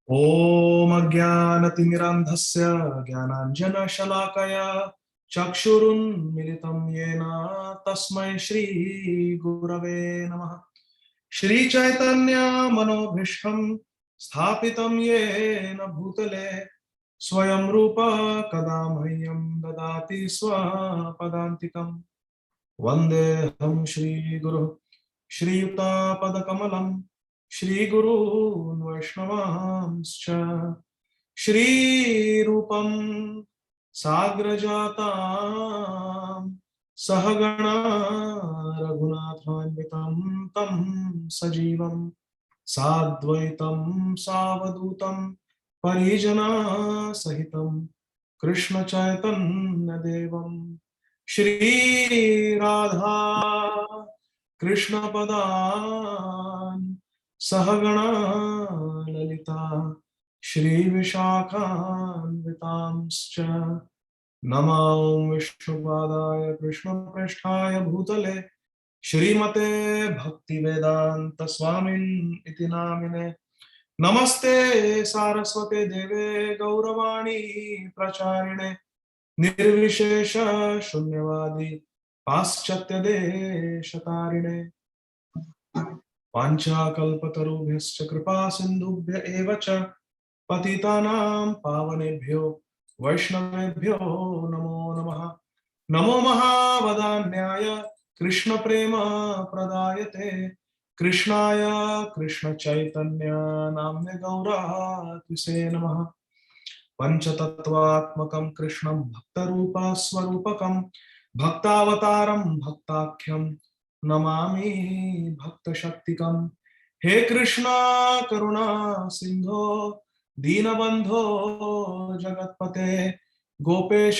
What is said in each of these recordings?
ॐ अज्ञानतिमिरान्धस्य ज्ञानाञ्जनशलाकया चक्षुरुन्मिलितं येन तस्मै श्रीगुरवे नमः। श्रीचैतन्यमनोभीष्टं स्थापितं येन भूतले स्वयं रूप कदा मह्यं ददाति स्वपदान्तिकम्। वन्देऽहं श्रीगुरुः श्रीयुतापदकमलं श्रीगुरून् वैष्णवांश्च श्रीरूपं साग्रजातां सहगणा रघुनाथान्वितं तं सजीवं साद्वैतं सावधूतं परिजनसहितं कृष्णचैतन्यदेवं श्री राधा कृष्ण पदान् सहगणा ललिता श्री विशाखान्वितांश्च नमो विष्णुपादाय कृष्णप्रेष्ठाय भूतले श्रीमते भक्तिवेदांत स्वामिन् इति नामिने। नमस्ते सारस्वते देवे गौरवाणी प्रचारिणे निर्विशेष शून्यवादी पाश्चात्य देशतारिणे वाञ्छाकल्पतरुभ्यश्च कृपा सिन्धुभ्य एव च पतितानां पावनेभ्यो वैष्णवेभ्यो नमो नमः। नमो महावदान्याय कृष्ण प्रेम प्रदायते कृष्णाय कृष्ण चैतन्य नाम्ने गौरात्मिसे नमः। पंचतत्वात्मकं कृष्णं भक्तरूप स्वरूपकं भक्तावतारं भक्ताख्यं नमामि भक्तशक्तिकं। हे कृष्णा करुणा सिंधो दीनबंधो जगत्पते गोपेश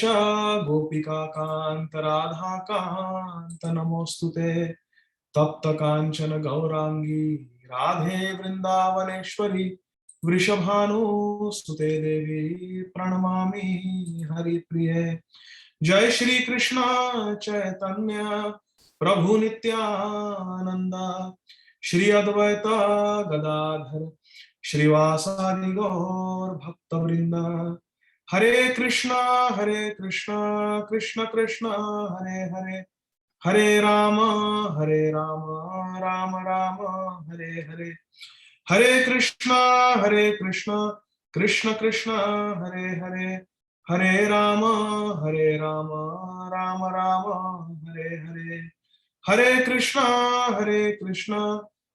गोपिका कांत राधा कांत नमोस्तुते। तप्त कांचन गौरांगी राधे वृंदावनेश्वरी वृषभानुसुते देवी प्रणमामि हरिप्रिये। जय श्री कृष्ण चैतन्य प्रभु नित्यानंद श्री अद्वैत गदाधर श्रीवासादि गौर भक्तवृंद। हरे कृष्णा कृष्ण कृष्ण हरे हरे हरे राम राम राम हरे हरे। हरे कृष्णा कृष्ण कृष्ण हरे हरे हरे राम राम राम हरे हरे। हरे Krishna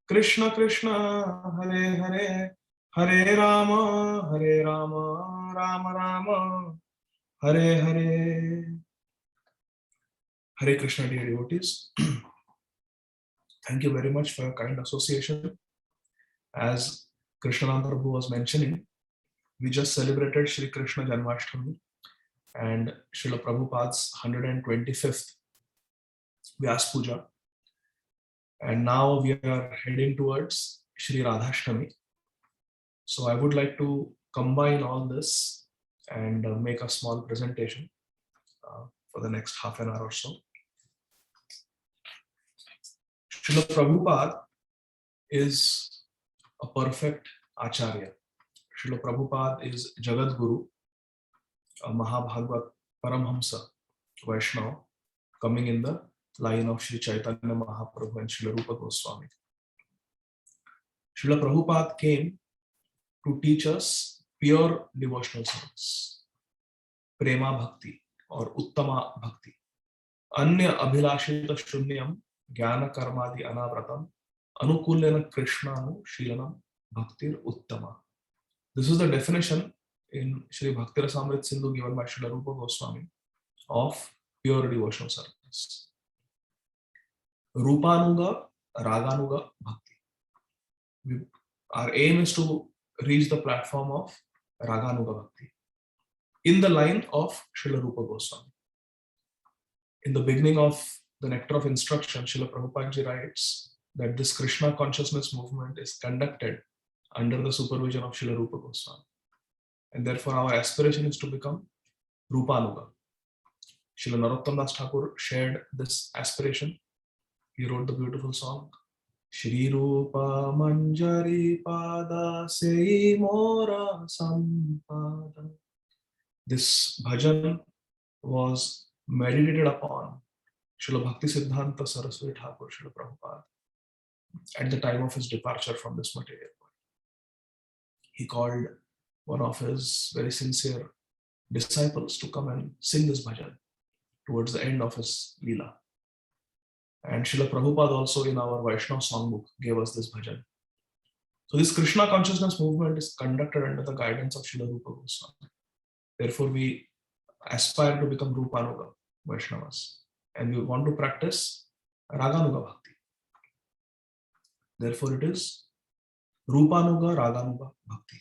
Krishna Krishna Hare Hare Hare Ram Ram Ram Hare Hare. Hare Krishna, dear devotees. Thank you very much for your kind association. As Krishnanand Prabhu was mentioning, we just celebrated Shri Krishna Janmashtami and Srila Prabhupada's 125th Vyas Puja. And now we are heading towards Shri Radhashtami. So I would like to combine all this and make a small presentation for the next half an hour or so. Srila Prabhupada is a perfect Acharya. Srila Prabhupada is Jagat Guru, a Mahabhagavad Paramhamsa Vaishnava coming in the line of Sri Chaitanya Mahaprabhu and Srila Rupa Goswami. Srila Prabhupada came to teach us pure devotional service, Prema Bhakti or Uttama Bhakti. Anya Abhilashita Shunyam Jnana Karmadi Anavratam Anukulyana Krishnanu Shilanam Bhaktir Uttama. This is the definition in Sri Bhakti Rasamrit Sindhu given by Srila Rupa Goswami of pure devotional service. Rupanuga, Raganuga, Bhakti. Our aim is to reach the platform of Raganuga Bhakti in the line of Srila Rupa Goswami. In the beginning of the Nectar of Instruction, Srila Prabhupada ji writes that this Krishna consciousness movement is conducted under the supervision of Srila Rupa Goswami. And therefore our aspiration is to become Rupanuga. Srila Narottam Das Thakur shared this aspiration. He wrote the beautiful song, Shri Rupa Manjari Pada Sei Mora Sampada. This bhajan was meditated upon Srila Bhakti Siddhanta Saraswati Thakur Srila Prabhupada at the time of his departure from this material world. He called one of his very sincere disciples to come and sing this bhajan towards the end of his Leela. And Srila Prabhupada also in our Vaishnava songbook gave us this bhajan. So this Krishna consciousness movement is conducted under the guidance of Srila Rupa Goswami. Therefore, we aspire to become Rupanuga Vaishnavas. And we want to practice Raganuga Bhakti. Therefore, it is Rupanuga Raganuga Bhakti.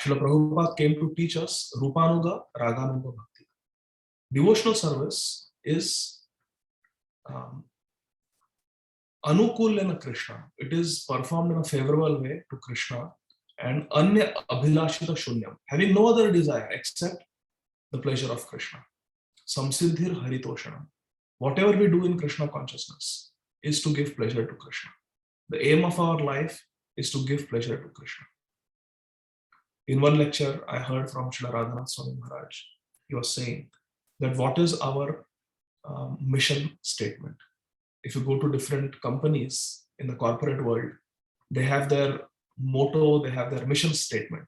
Srila Prabhupada came to teach us Rupanuga Raganuga Bhakti. Devotional service is Anukul in Krishna. It is performed in a favorable way to Krishna and Anya Abhilashita Shunyam, having no other desire except the pleasure of Krishna. Samsiddhir Haritoshanam. Whatever we do in Krishna consciousness is to give pleasure to Krishna. The aim of our life is to give pleasure to Krishna. In one lecture, I heard from Srila Radhanath Swami Maharaj. He was saying that what is our mission statement? If you go to different companies in the corporate world, they have their motto, they have their mission statement,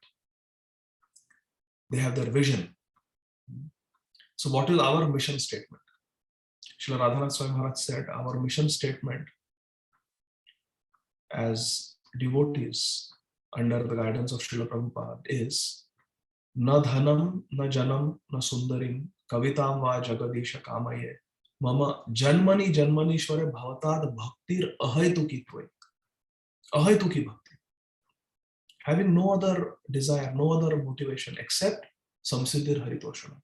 they have their vision. So what is our mission statement? Srila Radhanath Swami Maharaj said, our mission statement as devotees under the guidance of Srila Prabhupada is Na dhanam, na janam, na sundarim, kavitam va jagadisha kamaye, mama janmani janmanishware bhavatad bhaktir ahaytuki tvai. Ahaytuki bhakti. Having no other desire, no other motivation except samsiddhir haritoshanam.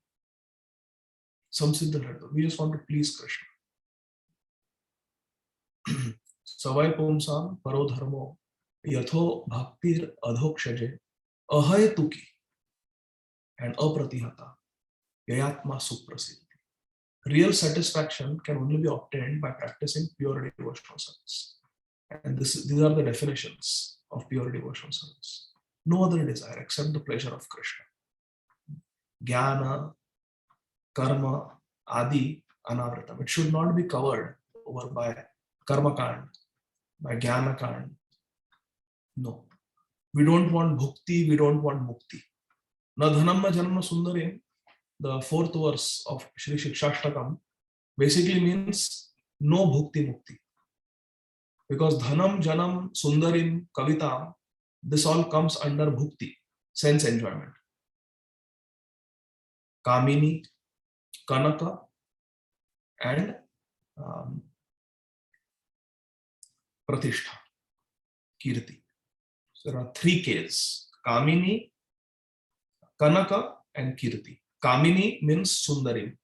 Samsiddhir haritoshanam. We just want to please Krishna. Savai pumsam paro dharmo yatho bhaktir adhokshaje ahaytuki and apratihata yayatma suprasiddhi. Real satisfaction can only be obtained by practicing pure devotional service. And these are the definitions of pure devotional service. No other desire except the pleasure of Krishna. Jnana, karma, adi, anavritam. It should not be covered over by karma kand, by jnana kand. No. We don't want bhukti, we don't want mukti. Na dhanam na janam na sundarim, the fourth verse of Shri Shikshashtakam, basically means no bhukti mukti. Because dhanam, janam, sundarim, kavitam, this all comes under bhukti, sense enjoyment. Kamini, kanaka, and pratishtha, kirti. So there are three Ks: Kamini, kanaka, and kirti. Kamini means sundarim,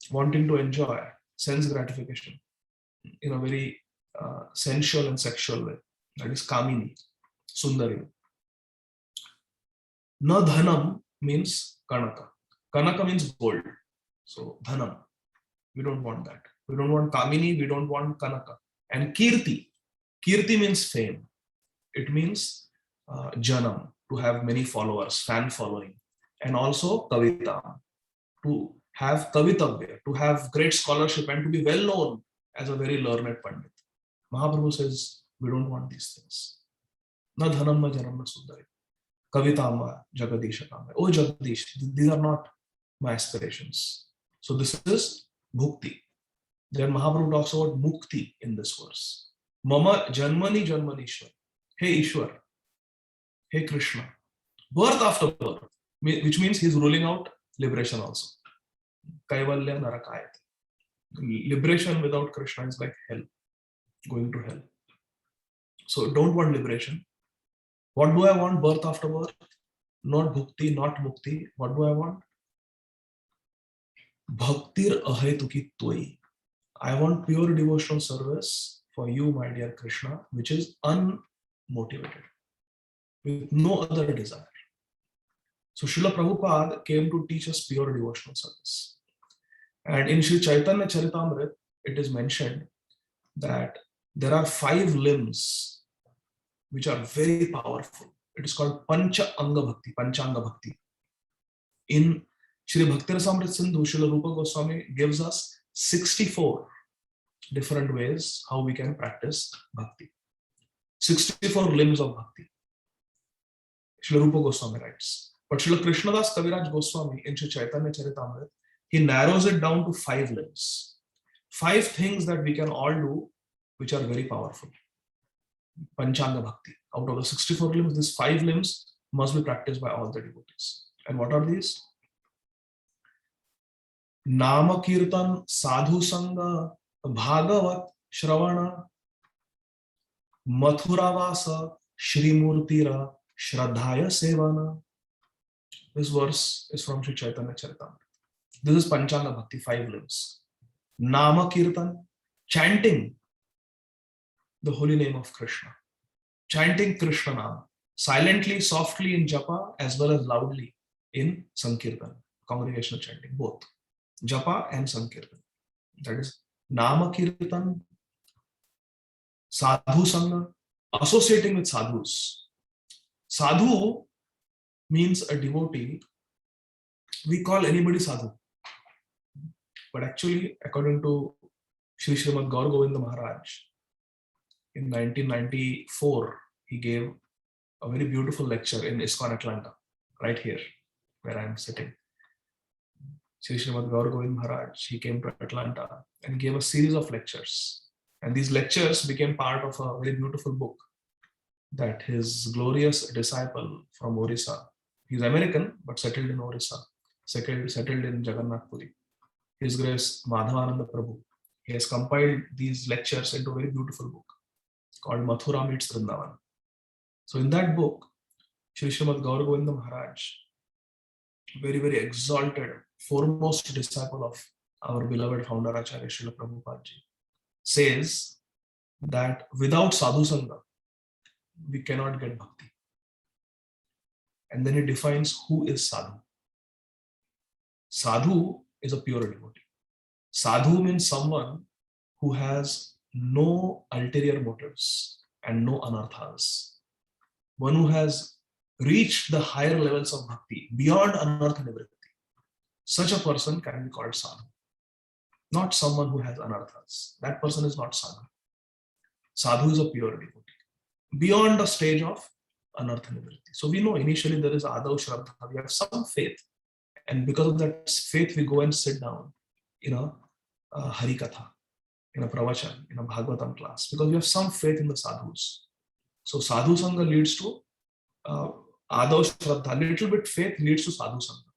wanting to enjoy sense gratification in a very sensual and sexual way. That is Kamini, sundarim. Na dhanam means kanaka. Kanaka means gold. So dhanam, we don't want that. We don't want Kamini, we don't want kanaka. And kirti. Kirti means fame. It means janam, to have many followers, fan following. And also kavita, to have kavitavya, to have great scholarship and to be well known as a very learned pandit. Mahaprabhu says, we don't want these things. Na dhanam na janam na sundari. Kavitama jagadisha kama. Oh Jagadish, these are not my aspirations. So this is bhukti. Then Mahaprabhu talks about mukti in this verse. Mama janmani janmanishwar. Hey Ishwar. Hey Krishna. Birth after birth. Which means he's ruling out liberation also. Kaivalya narakayat. Liberation without Krishna is like hell. Going to hell. So don't want liberation. What do I want? Birth after birth? Not bhukti, not mukti. What do I want? Bhaktir ahaytuki tvai. I want pure devotional service for you, my dear Krishna, which is unmotivated, with no other desire. So Srila Prabhupada came to teach us pure devotional service. And in Sri Chaitanya Charitamrita, it is mentioned that there are 5 limbs which are very powerful. It is called Pancha Anga Bhakti, Panchanga Bhakti. In Shri Bhakti Rasamrit Sindhu, Srila Rupa Goswami gives us 64 different ways how we can practice bhakti. 64 limbs of bhakti. Srila Rupa Goswami writes. But Srila Krishnadas Kaviraj Goswami in Sri Chaitanya Charitamrita, he narrows it down to 5 limbs. 5 things that we can all do which are very powerful. Panchanga Bhakti. Out of the 64 limbs, these 5 limbs must be practiced by all the devotees. And what are these? Nama Kirtan, Sadhu Sangha, Bhagavat, Shravana, Mathuravasa, Shri Murtira, Shraddhaya Sevana. This verse is from Sri Chaitanya Charitamrita. This is Panchanga Bhakti, 5 limbs. Nama Kirtan, chanting the holy name of Krishna. Chanting Krishna Naam. Silently, softly in Japa as well as loudly in Sankirtan. Congregational chanting, both. Japa and Sankirtan. That is Nama Kirtan, Sadhu Sangha, associating with sadhus. Sadhu means a devotee. We call anybody sadhu. But actually, according to Sri Srimad Gaur Govinda Maharaj, in 1994, he gave a very beautiful lecture in ISKCON Atlanta, right here, where I am sitting. Sri Srimad Gaur Govinda Maharaj, he came to Atlanta and gave a series of lectures. And these lectures became part of a very beautiful book that his glorious disciple from Orissa, he's American, but settled in Orissa, settled in Jagannath Puri. His Grace Madhavananda Prabhu. He has compiled these lectures into a very beautiful book called Mathura Meets Vrindavan. So in that book, Sri Srimad Gaur Govinda Maharaj, very, very exalted, foremost disciple of our beloved founder Acharya Srila Prabhupada ji, says that without sadhu sangha, we cannot get bhakti. And then he defines who is sadhu. Sadhu is a pure devotee. Sadhu means someone who has no ulterior motives and no anarthas. One who has reached the higher levels of bhakti beyond anartha nivritti. Such a person can be called sadhu. Not someone who has anarthas. That person is not sadhu. Sadhu is a pure devotee. Beyond the stage of anartha nivritti. So we know initially there is adav shraddha. We have some faith. And because of that faith, we go and sit down in a Harikatha, in a pravachan, in a Bhagavatam class, because we have some faith in the sadhus. So sadhu sangha leads to adav shraddha. Little bit faith leads to sadhu sangha.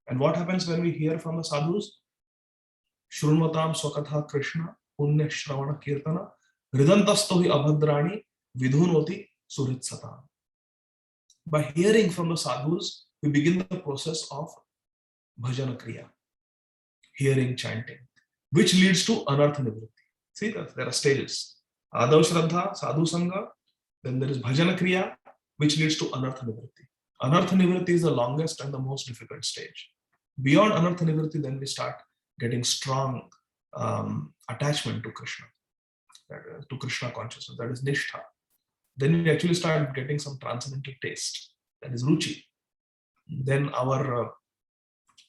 And what happens when we hear from the sadhus? Shrunvatam swakatha Krishna, punya shravana kirtana, ridantastohi abhadrani, vidhunoti surit satam. By hearing from the sadhus, we begin the process of bhajana kriya, hearing, chanting, which leads to anartha nivritti. See, there are stages. Adav shraddha, sadhu sangha, then there is bhajana kriya, which leads to anartha nivritti. Anartha nivritti is the longest and the most difficult stage. Beyond anartha nivritti, then we start getting strong attachment to Krishna, to Krishna consciousness, that is nishtha. Then we actually start getting some transcendental taste, that is ruchi. Then our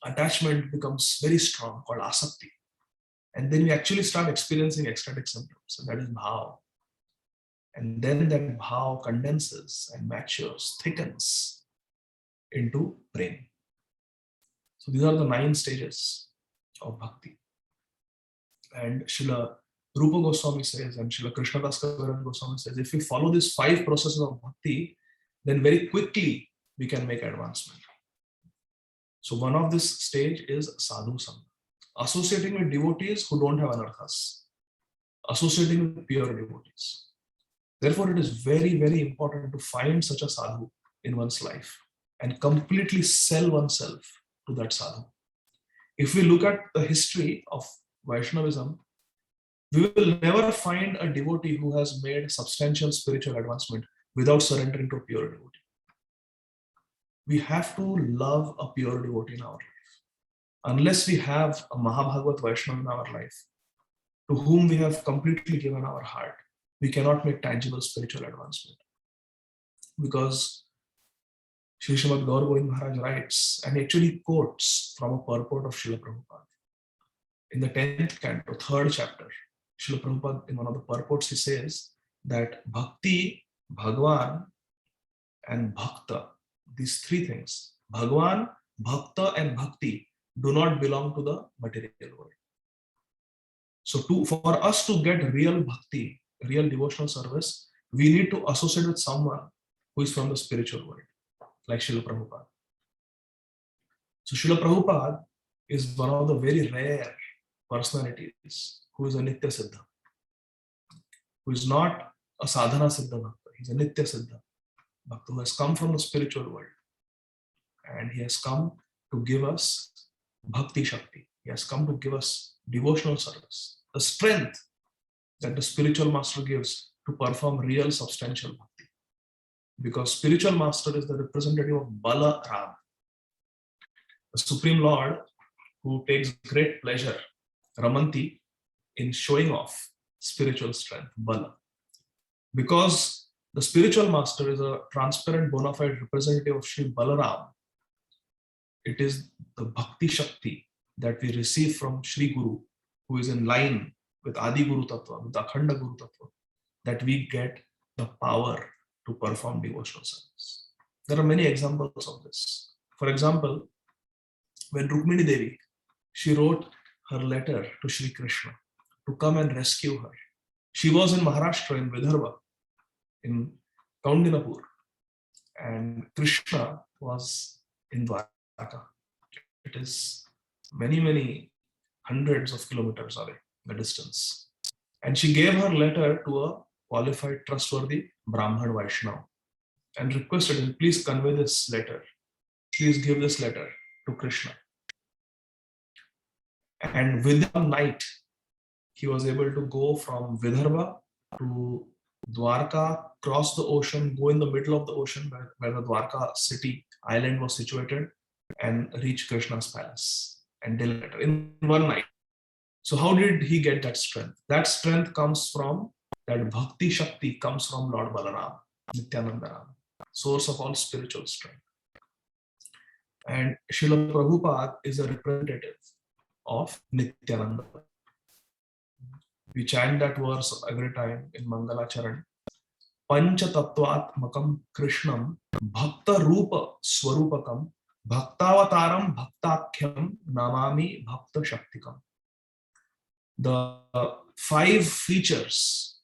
attachment becomes very strong, called asakti. And then we actually start experiencing ecstatic symptoms, and that is bhav. And then that bhav condenses and matures, thickens into prem. So these are the 9 stages of bhakti. And Srila Rupa Goswami says, and Srila Krishnadas Kaviraj Goswami says, if we follow these 5 processes of bhakti, then very quickly we can make advancement. So one of this stage is sadhu sangha, associating with devotees who don't have anarthas, associating with pure devotees. Therefore, it is very, very important to find such a sadhu in one's life and completely sell oneself to that sadhu. If we look at the history of Vaishnavism, we will never find a devotee who has made substantial spiritual advancement without surrendering to a pure devotee. We have to love a pure devotee in our life. Unless we have a Mahabhagavat Vaishnava in our life, to whom we have completely given our heart, we cannot make tangible spiritual advancement. Because Sri Srimad Gaur Govind Maharaj writes, and actually quotes from a purport of Srila Prabhupada. In the 10th canto, 3rd chapter, Srila Prabhupada, in one of the purports, he says that Bhakti, Bhagwan, and Bhakta, these three things, Bhagwan, Bhakta, and Bhakti, do not belong to the material world. So for us to get real bhakti, real devotional service, we need to associate with someone who is from the spiritual world, like Srila Prabhupada. So Srila Prabhupada is one of the very rare personalities who is a Nitya Siddha, who is not a Sadhana Siddha Bhakta. He's a Nitya Siddha Bhakta who has come from the spiritual world, and he has come to give us Bhakti Shakti. He has come to give us devotional service, the strength that the spiritual master gives to perform real substantial bhakti. Because spiritual master is the representative of Bala Ram, the Supreme Lord who takes great pleasure, Ramanti, in showing off spiritual strength, Bala. Because the spiritual master is a transparent bona fide representative of Sri Balaram, it is the Bhakti Shakti that we receive from Sri Guru, who is in line with Adi Guru Tattva, with Akhanda Guru Tattva, that we get the power to perform devotional service. There are many examples of this. For example, when Rukmini Devi, she wrote her letter to Sri Krishna to come and rescue her. She was in Maharashtra, in Vidarbha, in Kaundinapur, and Krishna was in Dwarka. It is many hundreds of kilometers away, the distance. And she gave her letter to a qualified, trustworthy Brahman Vaishnava and requested him, please convey this letter. Please give this letter to Krishna. And within a night, he was able to go from Vidarbha to Dwarka, cross the ocean, go in the middle of the ocean where the Dwarka city island was situated, and reach Krishna's palace and deliver in one night. So how did he get that strength? That strength comes from, that Bhakti Shakti comes from Lord Balaram, Nityananda Ram, source of all spiritual strength. And Srila Prabhupada is a representative of Nityananda. We chant that verse every time in Mangalacharan. Pancha Tattvatmakam Krishnam Bhakta Rupa Swarupakam Bhaktavataram Bhaktakhyam Namami Bhakta Shaktikam. The 5 features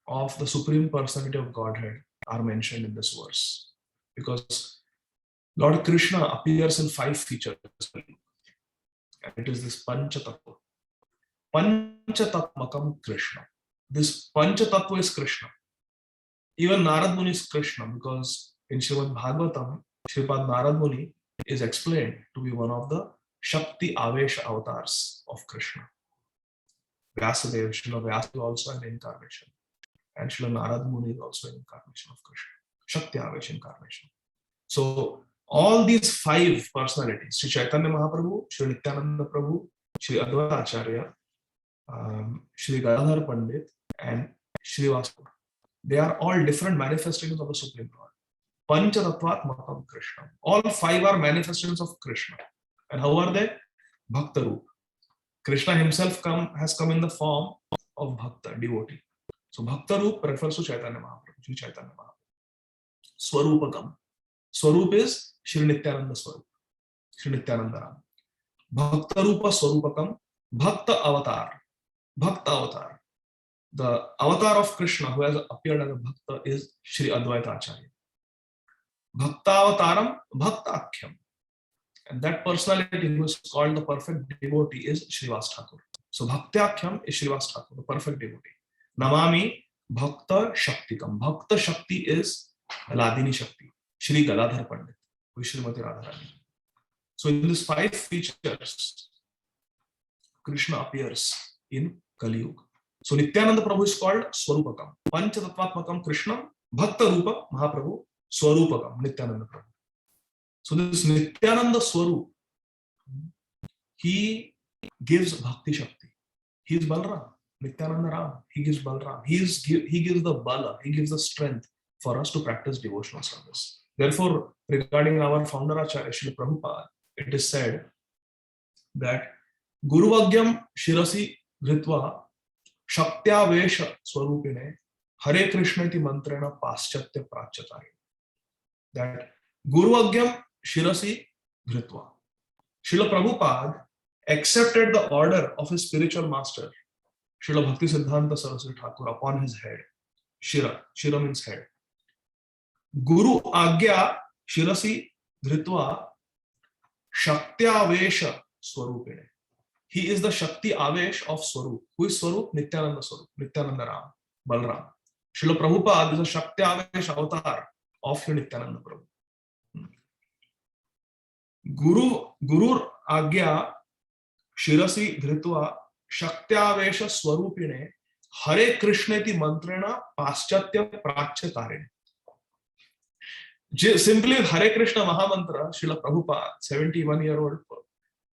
of the Supreme Personality of Godhead are mentioned in this verse, because Lord Krishna appears in 5 features, and it is this Pancha Tattva. Pancha Tattmakam Krishna. This Pancha Tattva is Krishna. Even Narad Muni is Krishna, because in Srimad Bhagavatam, Sripad Narad Muni is explained to be one of the Shakti Avesh avatars of Krishna. Vyasadeva, Srila Vyasa is also an incarnation, and Srila Narad Muni is also an incarnation of Krishna. Shakti Avesh incarnation. So all these 5 personalities, Sri Chaitanya Mahaprabhu, Sri Nityananda Prabhu, Sri Advaita Acharya, Sri Gadadhar Pandit, and Sri Vasudha, they are all different manifestations of the Supreme Lord. Panchatattvatmakam Krishna. All 5 are manifestations of Krishna. And how are they? Bhakta Roop. Krishna himself has come in the form of Bhakta, devotee. So Bhakta Roop refers to Chaitanya Mahaprabhu, Sri Chaitanya Mahaprabhu. Swarupakam. Swarup is Sri Nityananda Swarup, Sri Nityananda Ram. Bhakta Rupa Swarupakam, Bhakta Avatar. Bhakta Avatar. The avatar of Krishna who has appeared as a Bhakta is Sri Advaita Acharya. Bhakta Avataram, Bhaktakhyam. And that personality who is called the perfect devotee is Srivas Thakur. So Bhaktakhyam is Srivas Thakur, the perfect devotee. Namami Bhakta Shaktikam. Bhakta Shakti is Ladini Shakti. Shri Gadadhar Pandit, who is Srimati Radharani. So in these 5 features, Krishna appears in Kali Yuga. So Nityananda Prabhu is called Swarupakam. Panchatattvatmakam Krishna, Bhakta Rupa Mahaprabhu, Swarupakam, Nityananda Prabhu. So this Nityananda Swarup, he gives Bhakti Shakti. He is Balaram. Nityananda Ram, he gives Balram. He gives the bala, he gives the strength for us to practice devotional service. Therefore, regarding our founder Acharya, Srila Prabhupada, it is said that Guru Vagyam Shirasi Dhritva Shaktya Swarupine Hare Krishna iti mantrena paschatya prachatari. That Guru Vagyam Shirasi Dhritva. Srila Prabhupada accepted the order of his spiritual master, Srila Bhakti Siddhanta Saraswati Thakur, upon his head. Shira means head. Guru Agya Shirasi Dhritva Shaktya Swarupine. He is the Shakti Avesh of Swarup. Who is Swarup? Nityananda Swarup, Nityananda Ram, Balram. Srila Prabhupada is a Shakti Avesh avatar of Nityananda Prabhu. Guru Agya Shirasi Dhritva Shaktyavesh Swarupine Hare Krishna iti mantrena paschatya prachatare. Simply Hare Krishna Mahamantra, Srila Prabhupada, 71-year-old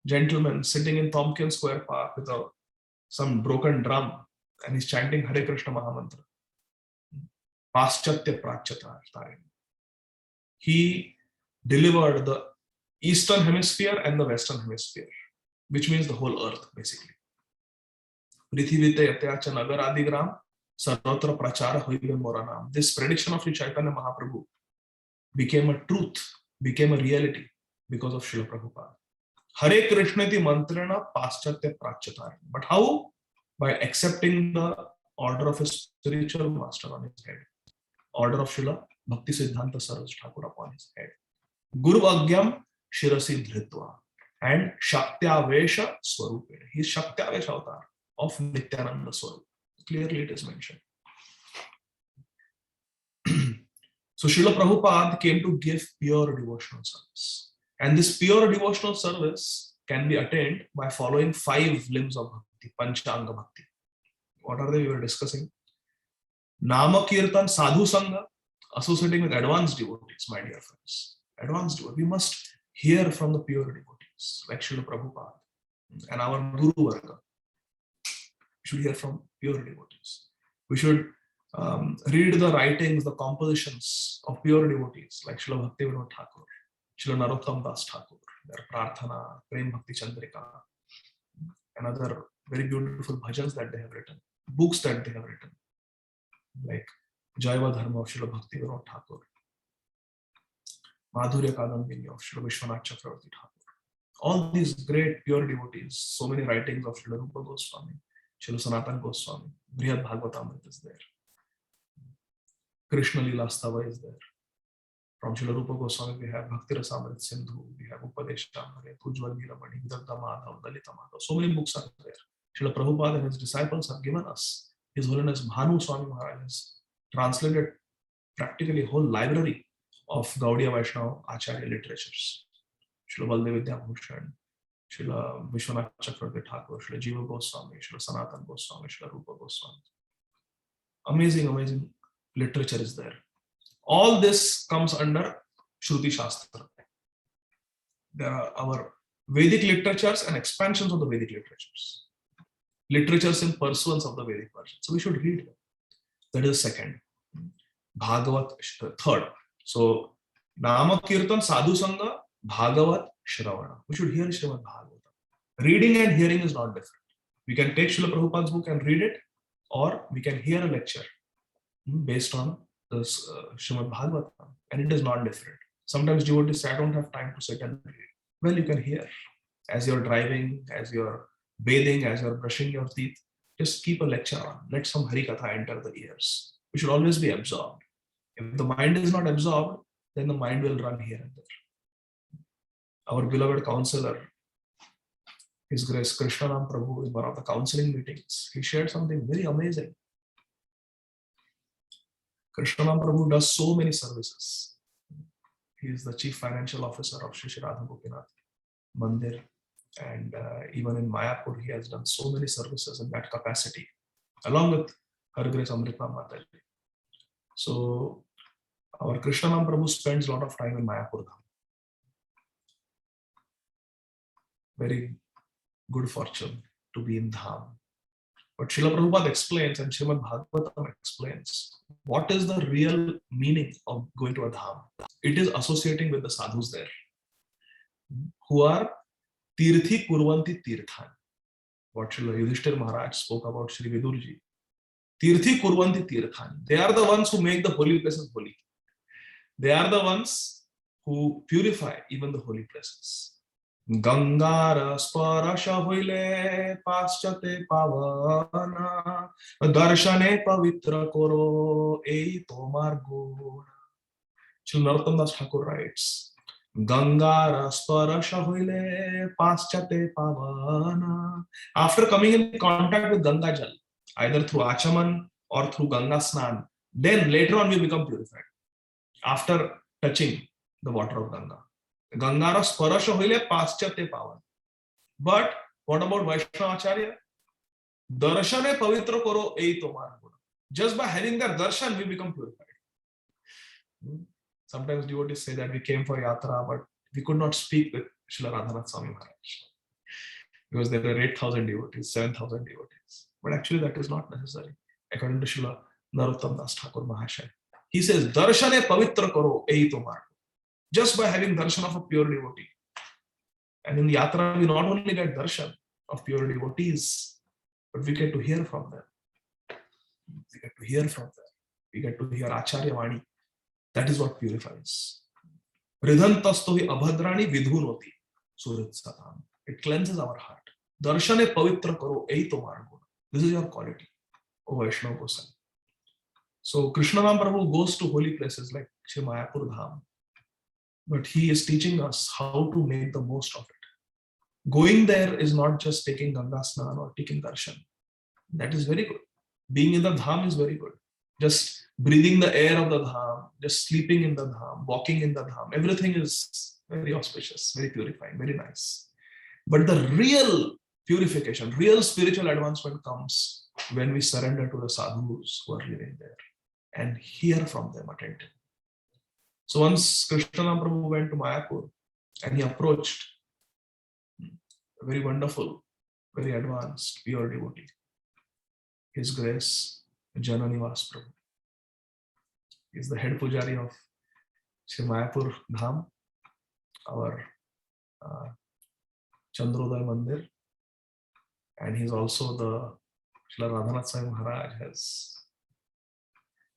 gentleman sitting in Tompkins Square Park with some broken drum, and he's chanting Hare Krishna Mahamantra. Paschatya prachatare. He delivered the Eastern Hemisphere and the Western Hemisphere, which means the whole earth, basically. Prithivite Yatyacha Nagar Adigram Sarvatra Prachara Hoive Mora Naam. This prediction of Sri Chaitanya Mahaprabhu became a truth, became a reality because of Srila Prabhupada. Hare Krishna ti mantrena paschatya prachatari. But how? By accepting the order of his spiritual master on his head. Order of Srila Bhakti Siddhanta Saraswati Thakur upon his head. Guru Agyam Shirasi Dhritva. And Shaktya Swarupine. He is Shaktya avatar of Nityananda Swarup. Clearly it is mentioned. So Srila Prabhupada came to give pure devotional service. And this pure devotional service can be attained by following 5 limbs of bhakti, Panchanga Bhakti. What are they? We were discussing. Nama Kirtan Sadhu Sangha, associating with advanced devotees, my dear friends. Advanced devotees. We must hear from the pure devotees, like Srila Prabhupada and our Guru Varga. We should hear from pure devotees. We should read the writings, the compositions of pure devotees, like Srila Bhaktivinoda Thakur, Srila Narottam Das Thakur, their Prarthana, Prem Bhakti Chandrika, and other very beautiful bhajans that they have written, books that they have written, like Jaiva Dharma of Srila Bhaktivinoda Thakur, Madhurya Kadambini of Srila Vishwanath Chakravarti Thakur. All these great pure devotees, so many writings of Srila Rupa Goswami, Srila Sanatana Goswami, Brihad Bhagavatamrita is there. Krishna Lila Stava is there. From Srila Rupa Goswami, we have Bhakti Rasamrit Sindhu, we have Upadeshamrit, Ujjwal Niramani, Vidagdha Madhav, Dalita Madhav. So many books are there. Srila Prabhupada and his disciples have given us. His Holiness Bhanu Swami Maharaj has translated practically a whole library of Gaudiya Vaishnava Acharya literatures. Srila Baldev Vidyabhushan, Srila Vishwanath Chakravarti Thakur, Srila Jiva Goswami, Srila Sanatana Goswami, Srila Rupa Goswami. Amazing, amazing literature is there. All this comes under Shruti Shastra. There are our Vedic literatures and expansions of the Vedic literatures. Literatures in pursuance of the Vedic version. So we should read them. That is second. Bhagavat, third. So Nama Kirtan Sadhu Sangha, Bhagavat Shravana. We should hear Srimad Bhagavatam. Reading and hearing is not different. We can take Srila Prabhupada's book and read it, or we can hear a lecture based on the Srimad Bhagavatam, and it is not different. Sometimes devotees say, I don't have time to sit and read. Well, you can hear as you're driving, as you're bathing, as you're brushing your teeth. Just keep a lecture on. Let some Harikatha enter the ears. We should always be absorbed. If the mind is not absorbed, then the mind will run here and there. Our beloved counselor, His Grace Krishna Naam Prabhu, in one of the counseling meetings, he shared something very amazing. Krishna Naam Prabhu does so many services. He is the chief financial officer of Shri Radha Gopinath Mandir, and even in Mayapur he has done so many services in that capacity, along with Her Grace Amrita Mataji. So our Krishna Naam Prabhu spends a lot of time in Mayapur. Very good fortune to be in Dham. But Srila Prabhupada explains and Srimad Bhagavatam explains what is the real meaning of going to a dham. It is associating with the sadhus there who are tirthi kurvanti tirthan. What Srila Yudhishthir Maharaj spoke about Sri Vidurji. Tirthi kurvanti tirthan. They are the ones who make the holy places holy. They are the ones who purify even the holy places. Gangara sparasha hoile paschate pavana darshane pavitra koro ei tomar guna. Srila Narottam Das Thakur writes, Gangara sparasha hoile paschate pavana. After coming in contact with Ganga Jal, either through Achaman or through Ganga Snan, then later on we become purified. After touching the water of Ganga. Gangara sparasha hoile paschate pavan. But what about Vaishnava Acharya? Darshane pavitra koro ei tomar guna. Just by having that darshan, we become purified. Sometimes devotees say that we came for yatra, but we could not speak with Srila Radhanath Swami Maharaj because there were 8,000 devotees, 7,000 devotees. But actually, that is not necessary. According to Srila Narottam Das Thakur Mahasaya, he says, Darshane pavitra karo ei tomar. Just by having darshan of a pure devotee. And in yatra, we not only get darshan of pure devotees, but we get to hear from them. We get to hear from them. We get to hear Acharya Vani. That is what purifies. Ridhantastohi abhadrani vidhunoti surit satam. It cleanses our heart. Darshane pavitra karo ei tomar guna. This is your quality, O Vaishnava Gosai. So Krishna Naam Prabhu goes to holy places like Shri Mayapur Dham. But he is teaching us how to make the most of it. Going there is not just taking Ganga Snan or taking darshan. That is very good. Being in the dham is very good. Just breathing the air of the dham, just sleeping in the dham, walking in the dham, everything is very auspicious, very purifying, very nice. But the real purification, real spiritual advancement comes when we surrender to the sadhus who are living there and hear from them attentively. So once Krishna Naam Prabhu went to Mayapur and he approached a very wonderful, very advanced, pure devotee, His Grace Jananivas Prabhu. He is the head pujari of Shri Mayapur Dham, our Chandrodaya Mandir, and he is also the Srila Radhanath Swami Maharaj has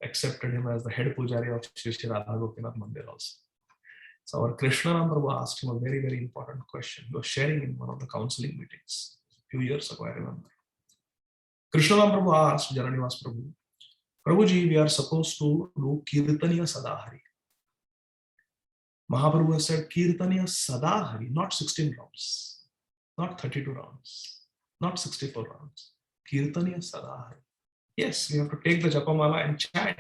accepted him as the head pujari of Shri Radha Gopinath Mandir also. So our Krishna Naam Prabhu asked him a very, very important question. He was sharing in one of the counseling meetings a few years ago, I remember. Krishna Naam Prabhu asked Jananivas Prabhu, Prabhuji, we are supposed to do Kirtaniya Sadahari. Mahaprabhu has said Kirtaniya Sadahari, not 16 rounds, not 32 rounds, not 64 rounds. Kirtaniya Sadahari. Yes, we have to take the Japamala and chant.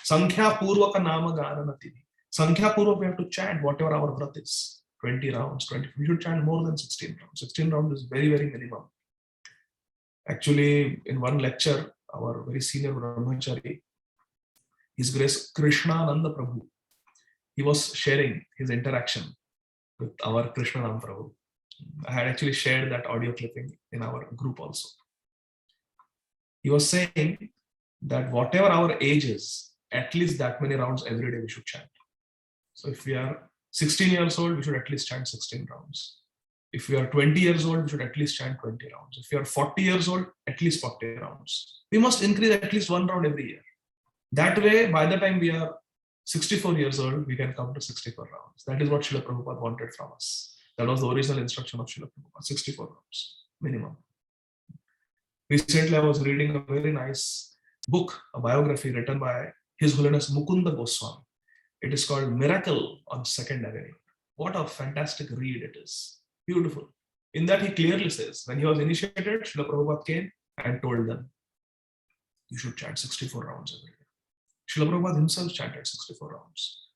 Sankhya Purvaka Nama Garanativi. Sankhya Purvaka, we have to chant whatever our vrat is. 20 rounds, 20. We should chant more than 16 rounds. 16 rounds is very, very minimum. Actually, in one lecture, our very senior Brahmachari, His Grace Krishnananda Prabhu, he was sharing his interaction with our Krishna Naam Prabhu. I had actually shared that audio clipping in our group also. He was saying that whatever our age is, at least that many rounds every day we should chant. So if we are 16 years old, we should at least chant 16 rounds. If we are 20 years old, we should at least chant 20 rounds. If we are 40 years old, at least 40 rounds. We must increase at least one round every year. That way, by the time we are 64 years old, we can come to 64 rounds. That is what Srila Prabhupada wanted from us. That was the original instruction of Srila Prabhupada, 64 rounds minimum. Recently, I was reading a very nice book, a biography written by His Holiness Mukunda Goswami. It is called Miracle on Second Avenue. What a fantastic read it is. Beautiful. In that, he clearly says, when he was initiated, Srila Prabhupada came and told them, you should chant 64 rounds every day. Srila Prabhupada himself chanted 64 rounds.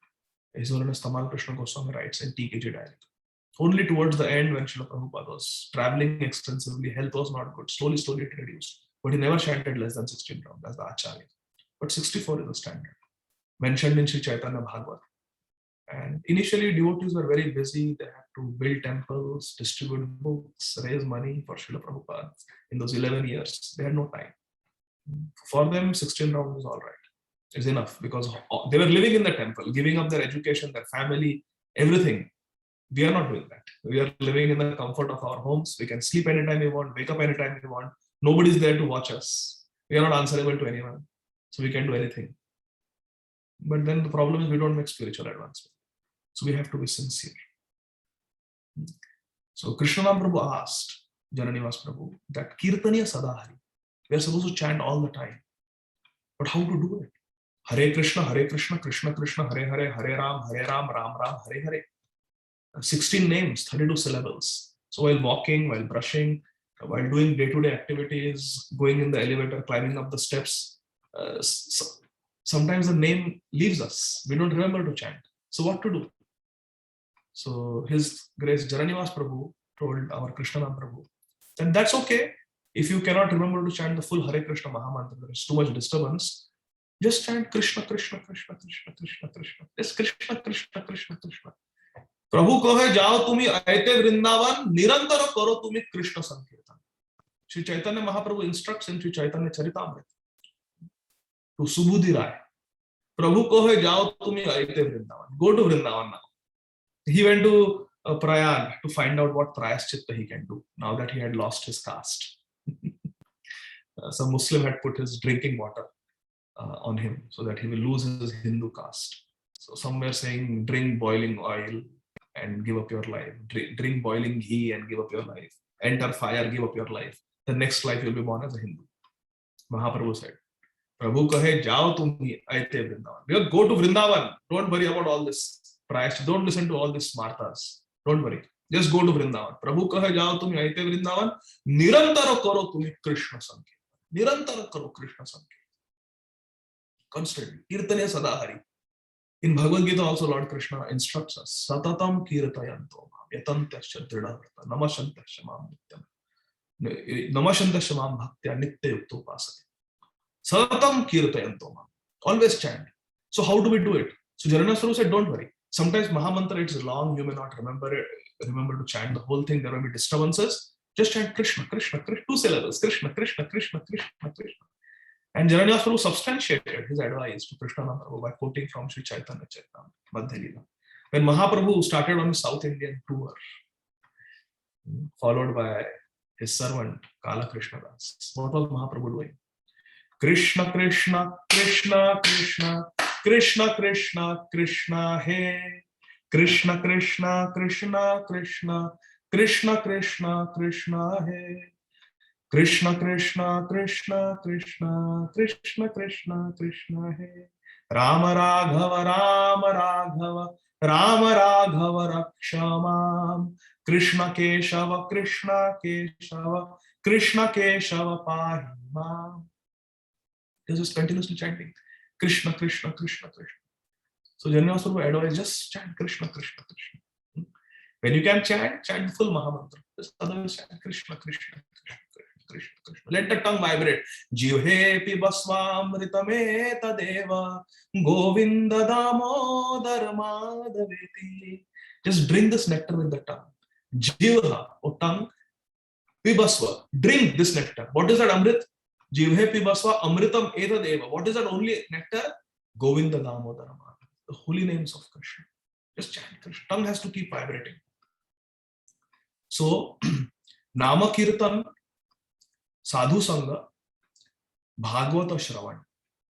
His Holiness Tamal Krishna Goswami writes in TKG Diary. Only towards the end, when Srila Prabhupada was traveling extensively, health was not good. Slowly it reduced. But he never chanted less than 16 rounds as the Acharya. But 64 is the standard. Mentioned in Sri Chaitanya Bhagavat. And initially, devotees were very busy. They had to build temples, distribute books, raise money for Srila Prabhupada. In those 11 years, they had no time. For them, 16 rounds is all right. It's enough because they were living in the temple, giving up their education, their family, everything. We are not doing that. We are living in the comfort of our homes. We can sleep anytime we want, wake up anytime we want. Nobody's there to watch us. We are not answerable to anyone. So we can do anything. But then the problem is we don't make spiritual advancement. So we have to be sincere. So Krishnanam Prabhu asked Jananivas Prabhu that Kirtaniya Sadahari. We are supposed to chant all the time. But how to do it? Hare Krishna, Krishna Krishna, Hare Hare, Hare Ram, Ram Ram, Hare Hare. 16 names, 32 syllables. So while walking, while brushing, while doing day-to-day activities, going in the elevator, climbing up the steps, sometimes the name leaves us. We don't remember to chant. So what to do? So His Grace Jananivas Prabhu told our Krishnanam Prabhu that that's okay. If you cannot remember to chant the full Hare Krishna Mahamantra, there is too much disturbance. Just chant Krishna, Krishna, Krishna, Krishna, Krishna, Krishna. Just Krishna, Krishna, Krishna, Krishna. प्रभु कहे जाओ तुम्ही ऐते वृंदावन निरंतर करो तुम्ही कृष्ण संकीर्तन. Sri Chaitanya Mahaprabhu instructs in Sri Chaitanya Charitamrita to Subudhi Rai. Prabhu कहे जाओ तुम्ही ऐते Vrindavan. Go to Vrindavan now. He went to Prayag to find out what prayaschitta he can do now that he had lost his caste. Some Muslim had put his drinking water on him so that he will lose his Hindu caste. So some were saying drink boiling oil and give up your life. Drink boiling ghee and give up your life. Enter fire, give up your life. The next life you'll be born as a Hindu. Mahaprabhu said, Prabhu kahe jao tumhi aite Vrindavan. Go to Vrindavan. Don't worry about all this. Don't listen to all these smartas. Don't worry. Just go to Vrindavan. Prabhu kahe jao tumhi aite Vrindavan. Nirantara karo tumhi Krishna sankirtan. Nirantara karo Krishna sankirtan. Constantly. Kirtaniya Sadahari. In Bhagavad Gita also Lord Krishna instructs us, Satatam kirtayanto yatantasya dridhavrta namashantasya mam nityam namashantasya mam bhaktya nitya yukto upasati. Satatam kirtayanto mam. Always chant. So how do we do it? So Jananivas Prabhu said, don't worry. Sometimes Mahamantra it's long, you may not remember to chant the whole thing, there will be disturbances. Just chant Krishna, Krishna, Krishna, 2 syllables, Krishna, Krishna, Krishna, Krishna, Krishna. And Jananivas Prabhu substantiated his advice to Krishnanam Prabhu by quoting from Sri Chaitanya Charitamrita, Madhya Leela. When Mahaprabhu started on his South Indian tour, followed by his servant Kala Krishna Das, what was Mahaprabhu doing? Krishna, Krishna, Krishna, Krishna, Krishna, Krishna, Krishna, He. Krishna, Krishna, Krishna, Krishna, Krishna, Krishna, Krishna, He. Krishna, Krishna, Krishna, Krishna, Krishna, Krishna, Krishna, He. Rama Raghava, Rama Raghava, Rama Raghava Rakshamam. Krishna Keshava, Krishna Keshava, Krishna Keshava Pahimam. He was just continuously chanting Krishna, Krishna, Krishna, Krishna. So Jananivas Prabhu advised, just chant Krishna, Krishna, Krishna. When you can chant the full Mahamantra. Just otherwise chant Krishna, Krishna, Krishna. Krishna, Krishna. Let the tongue vibrate. Jivhe pibasvamritame tadeva Govinda damodar madhaveti. Just drink this nectar with the tongue. Jivha, or tongue, pibasva. Drink this nectar. What is that amrit? Jivhe pibasva amritam etadeva. What is that only nectar? Govinda damodar madhaveti. The holy names of Krishna. Just chant Krishna. Tongue has to keep vibrating. So, Nama Kirtan, Sadhu Sangha, Bhagavata Shravan,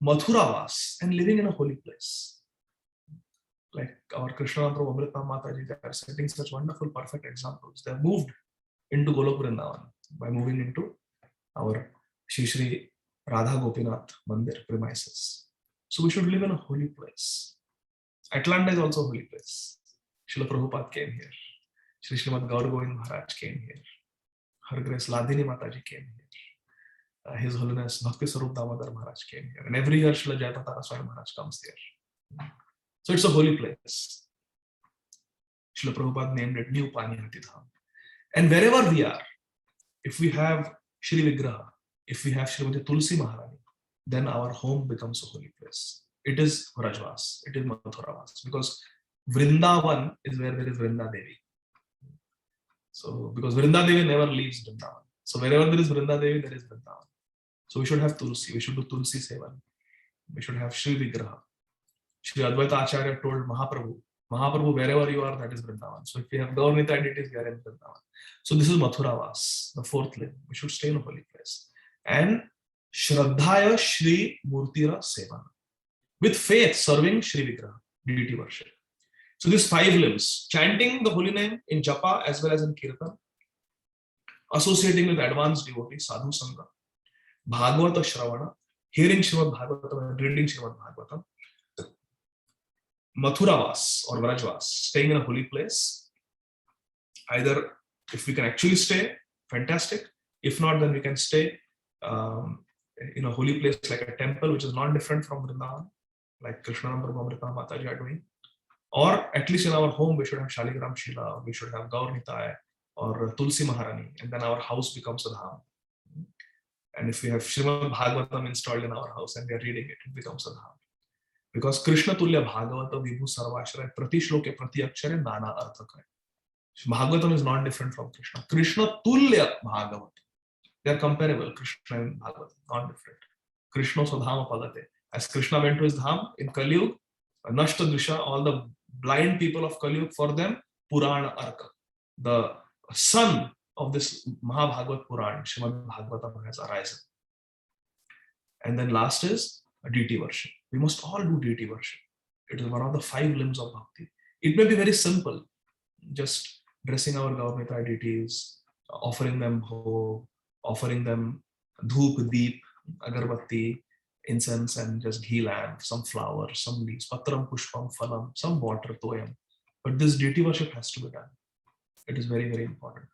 Mathura Vas, and living in a holy place. Like our Krishna Prabhu Amritnam Mataji, they are setting such wonderful, perfect examples. They have moved into Golok Vrindavan by moving into our Shri Radha Gopinath Mandir premises. So we should live in a holy place. Atlanta is also a holy place. Srila Prabhupada came here. Sri Srimad Gaur Govind Maharaj came here. Her Grace Ladini Mataji came here. His Holiness Bhakti Sarup Damodar Maharaj came here. And every year Srila Jayapatara Swami Maharaj comes there. So it's a holy place. Srila Prabhupada named it New Panihati Dham. And wherever we are, if we have Shri Vigraha, if we have Srimati Tulsi Maharani, then our home becomes a holy place. It is Vrajvas, it is Mathuravas, because Vrindavan is where there is Vrinda Devi. So, because Vrinda Devi never leaves Vrindavan. So, wherever there is Vrinda Devi, there is Vrindavan. So, we should have Tulsi. We should do Tulsi Sevan. We should have Shri Vigraha. Shri Advaita Acharya told Mahaprabhu, wherever you are, that is Vrindavan. So, if we have Gaurnita entities, we are in Vrindavan. So, this is Mathura Vas, the fourth limb. We should stay in a holy place. And Shraddhaya Shri Murtira Sevan. With faith, serving Shri Vigraha, deity worship. So these 5 limbs, chanting the holy name in japa as well as in kirtan, associating with advanced devotees, sadhu sangha, bhagavata shravana, hearing Srimad Bhagavatam and reading Srimad Bhagavatam, Mathuravas or Vrajvas, staying in a holy place. Either if we can actually stay, fantastic. If not, then we can stay in a holy place like a temple, which is not different from Vrindavan, like Krishna and Prabhu Amrita Mataji are doing. Or at least in our home, we should have Shaligram Shila, we should have Gaur Nitai or Tulsi Maharani, and then our house becomes a dham. And if we have Srimad Bhagavatam installed in our house and we are reading it, it becomes a dham. Because Krishna Tulya Bhagavata Vibhu Sarvashra Prati Shloke Prati Akshare Nana Arthaka. Bhagavatam is not different from Krishna. Krishna Tulya Bhagavata. They are comparable, Krishna and Bhagavatam, not different. Krishna Sodhama Padate. As Krishna went to his dham in Kali Yuga, Nashta Drisha, all the blind people of Kali Yuga, for them, Purana Arka. The son of this Mahabhagavat Puran, Srimad Bhagavatam, has arisen. And then last is a deity worship. We must all do deity worship. It is one of the 5 limbs of bhakti. It may be very simple, just dressing our Gaurnita deities, offering them bhog, offering them dhoop, deep, agarbatti, incense and just ghee lamp, some flowers, some leaves, patram, pushpam, phalam, some water, toyam. But this deity worship has to be done. It is very, very important.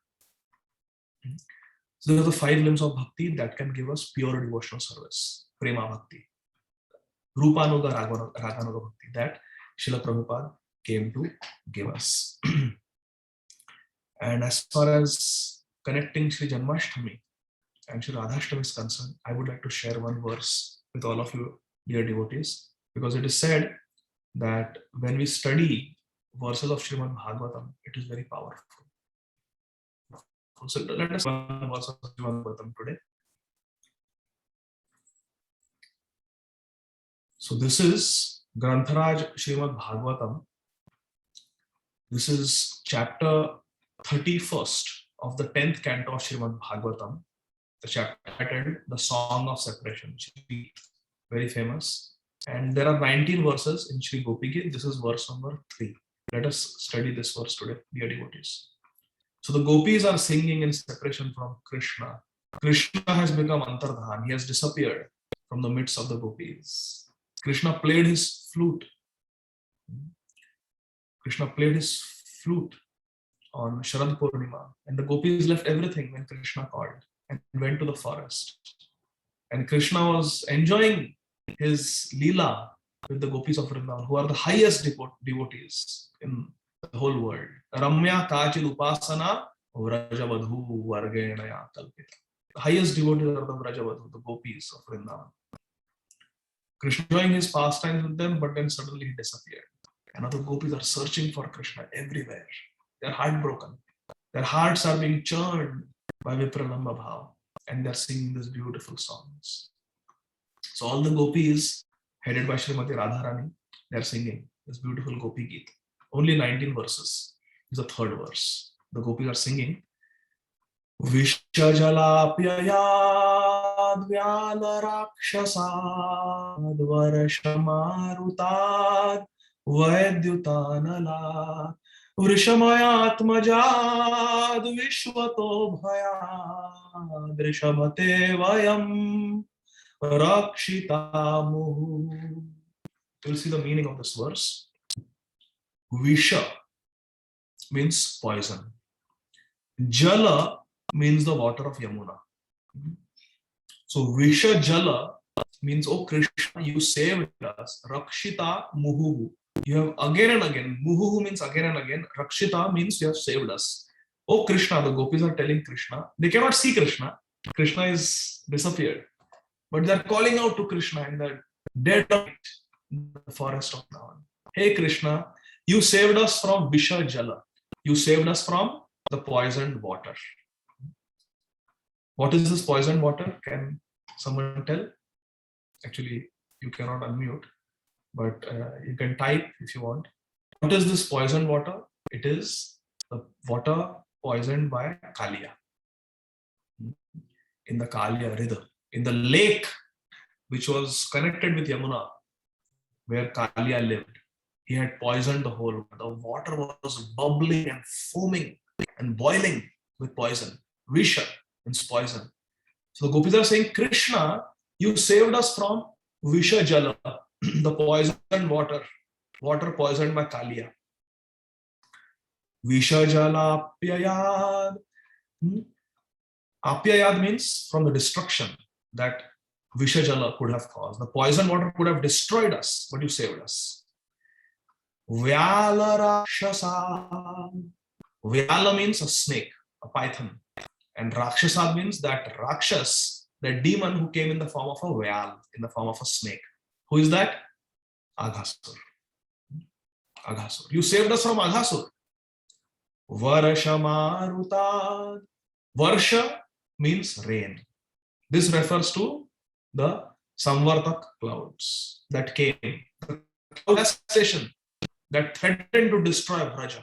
So there are the 5 limbs of bhakti that can give us pure devotional service. Prema bhakti. Rupanuga, Raganuga bhakti. That Srila Prabhupada came to give us. And as far as connecting Sri Janmashtami and Sri Radhashtami is concerned, I would like to share one verse with all of you, dear devotees, because it is said that when we study verses of Srimad Bhagavatam, it is very powerful. So let us one verse of Srimad Bhagavatam today. So this is Grantharaj Srimad Bhagavatam. This is chapter 31st of the 10th canto of Srimad Bhagavatam. The chapter titled The Song of Separation, very famous. And there are 19 verses in Sri Gopi Geet. This is verse number 3. Let us study this verse today, dear devotees. So the gopis are singing in separation from Krishna. Krishna has become Antardhan. He has disappeared from the midst of the gopis. Krishna played his flute. Krishna played his flute on Sharad Purnima. And the gopis left everything when Krishna called and went to the forest. And Krishna was enjoying his Leela with the gopis of Vrindavan, who are the highest devotees in the whole world. Ramya Kachid Upasana Vrajavadhu Vargenaya Kalpita. The highest devotees are the Vrajavadhu, the gopis of Vrindavan. Krishna enjoying his pastimes with them, but then suddenly he disappeared. And other gopis are searching for Krishna everywhere. They are heartbroken. Their hearts are being churned by Vipralamba Bhav, and they are singing these beautiful songs. So all the gopis, headed by Srimati Radharani, they are singing this beautiful Gopi Geet. Only 19 verses. This is the 3rd verse. The gopis are singing. Vishajalapyayad Vyalarakshasad Varshamarutad Vaidyutanala Vrishamayatmajad Vishwato Bhayad Rishabhate Vayam Rakshitamuhu. You'll see the meaning of this verse. Visha means poison. Jala means the water of Yamuna. So Visha Jala means, oh Krishna, you saved us. Rakshita Muhu. You have again and again. Muhu means again and again. Rakshita means you have saved us. Oh Krishna, the gopis are telling Krishna. They cannot see Krishna. Krishna is disappeared. But they are calling out to Krishna in the dead of night in the forest of Naam. Hey Krishna, You saved us from Visha Jala. You saved us from the poisoned water. What is this poisoned water? Can someone tell? Actually, you cannot unmute, but you can type if you want. What is this poisoned water? It is the water poisoned by Kalia. In the Kalia River, in the lake which was connected with Yamuna, where Kalia lived, he had poisoned the whole water. The water was bubbling and foaming and boiling with poison. Visha means poison. So the gopis are saying, Krishna, you saved us from Visha Jala, the poisoned water, water poisoned by Kalia. Visha Jala Apyayad. Apyayad means from the destruction that Visha Jala could have caused. The poison water could have destroyed us, but you saved us. Vyala Rakshasa. Vyala means a snake, a python. And Rakshasa means that Rakshas, that demon who came in the form of a Vyal, in the form of a snake. Who is that? Aghasur. Aghasur. You saved us from Aghasur. Varsha Marutad. Varsha means rain. This refers to the Samvartak clouds that came. The cloud station that threatened to destroy Vraja.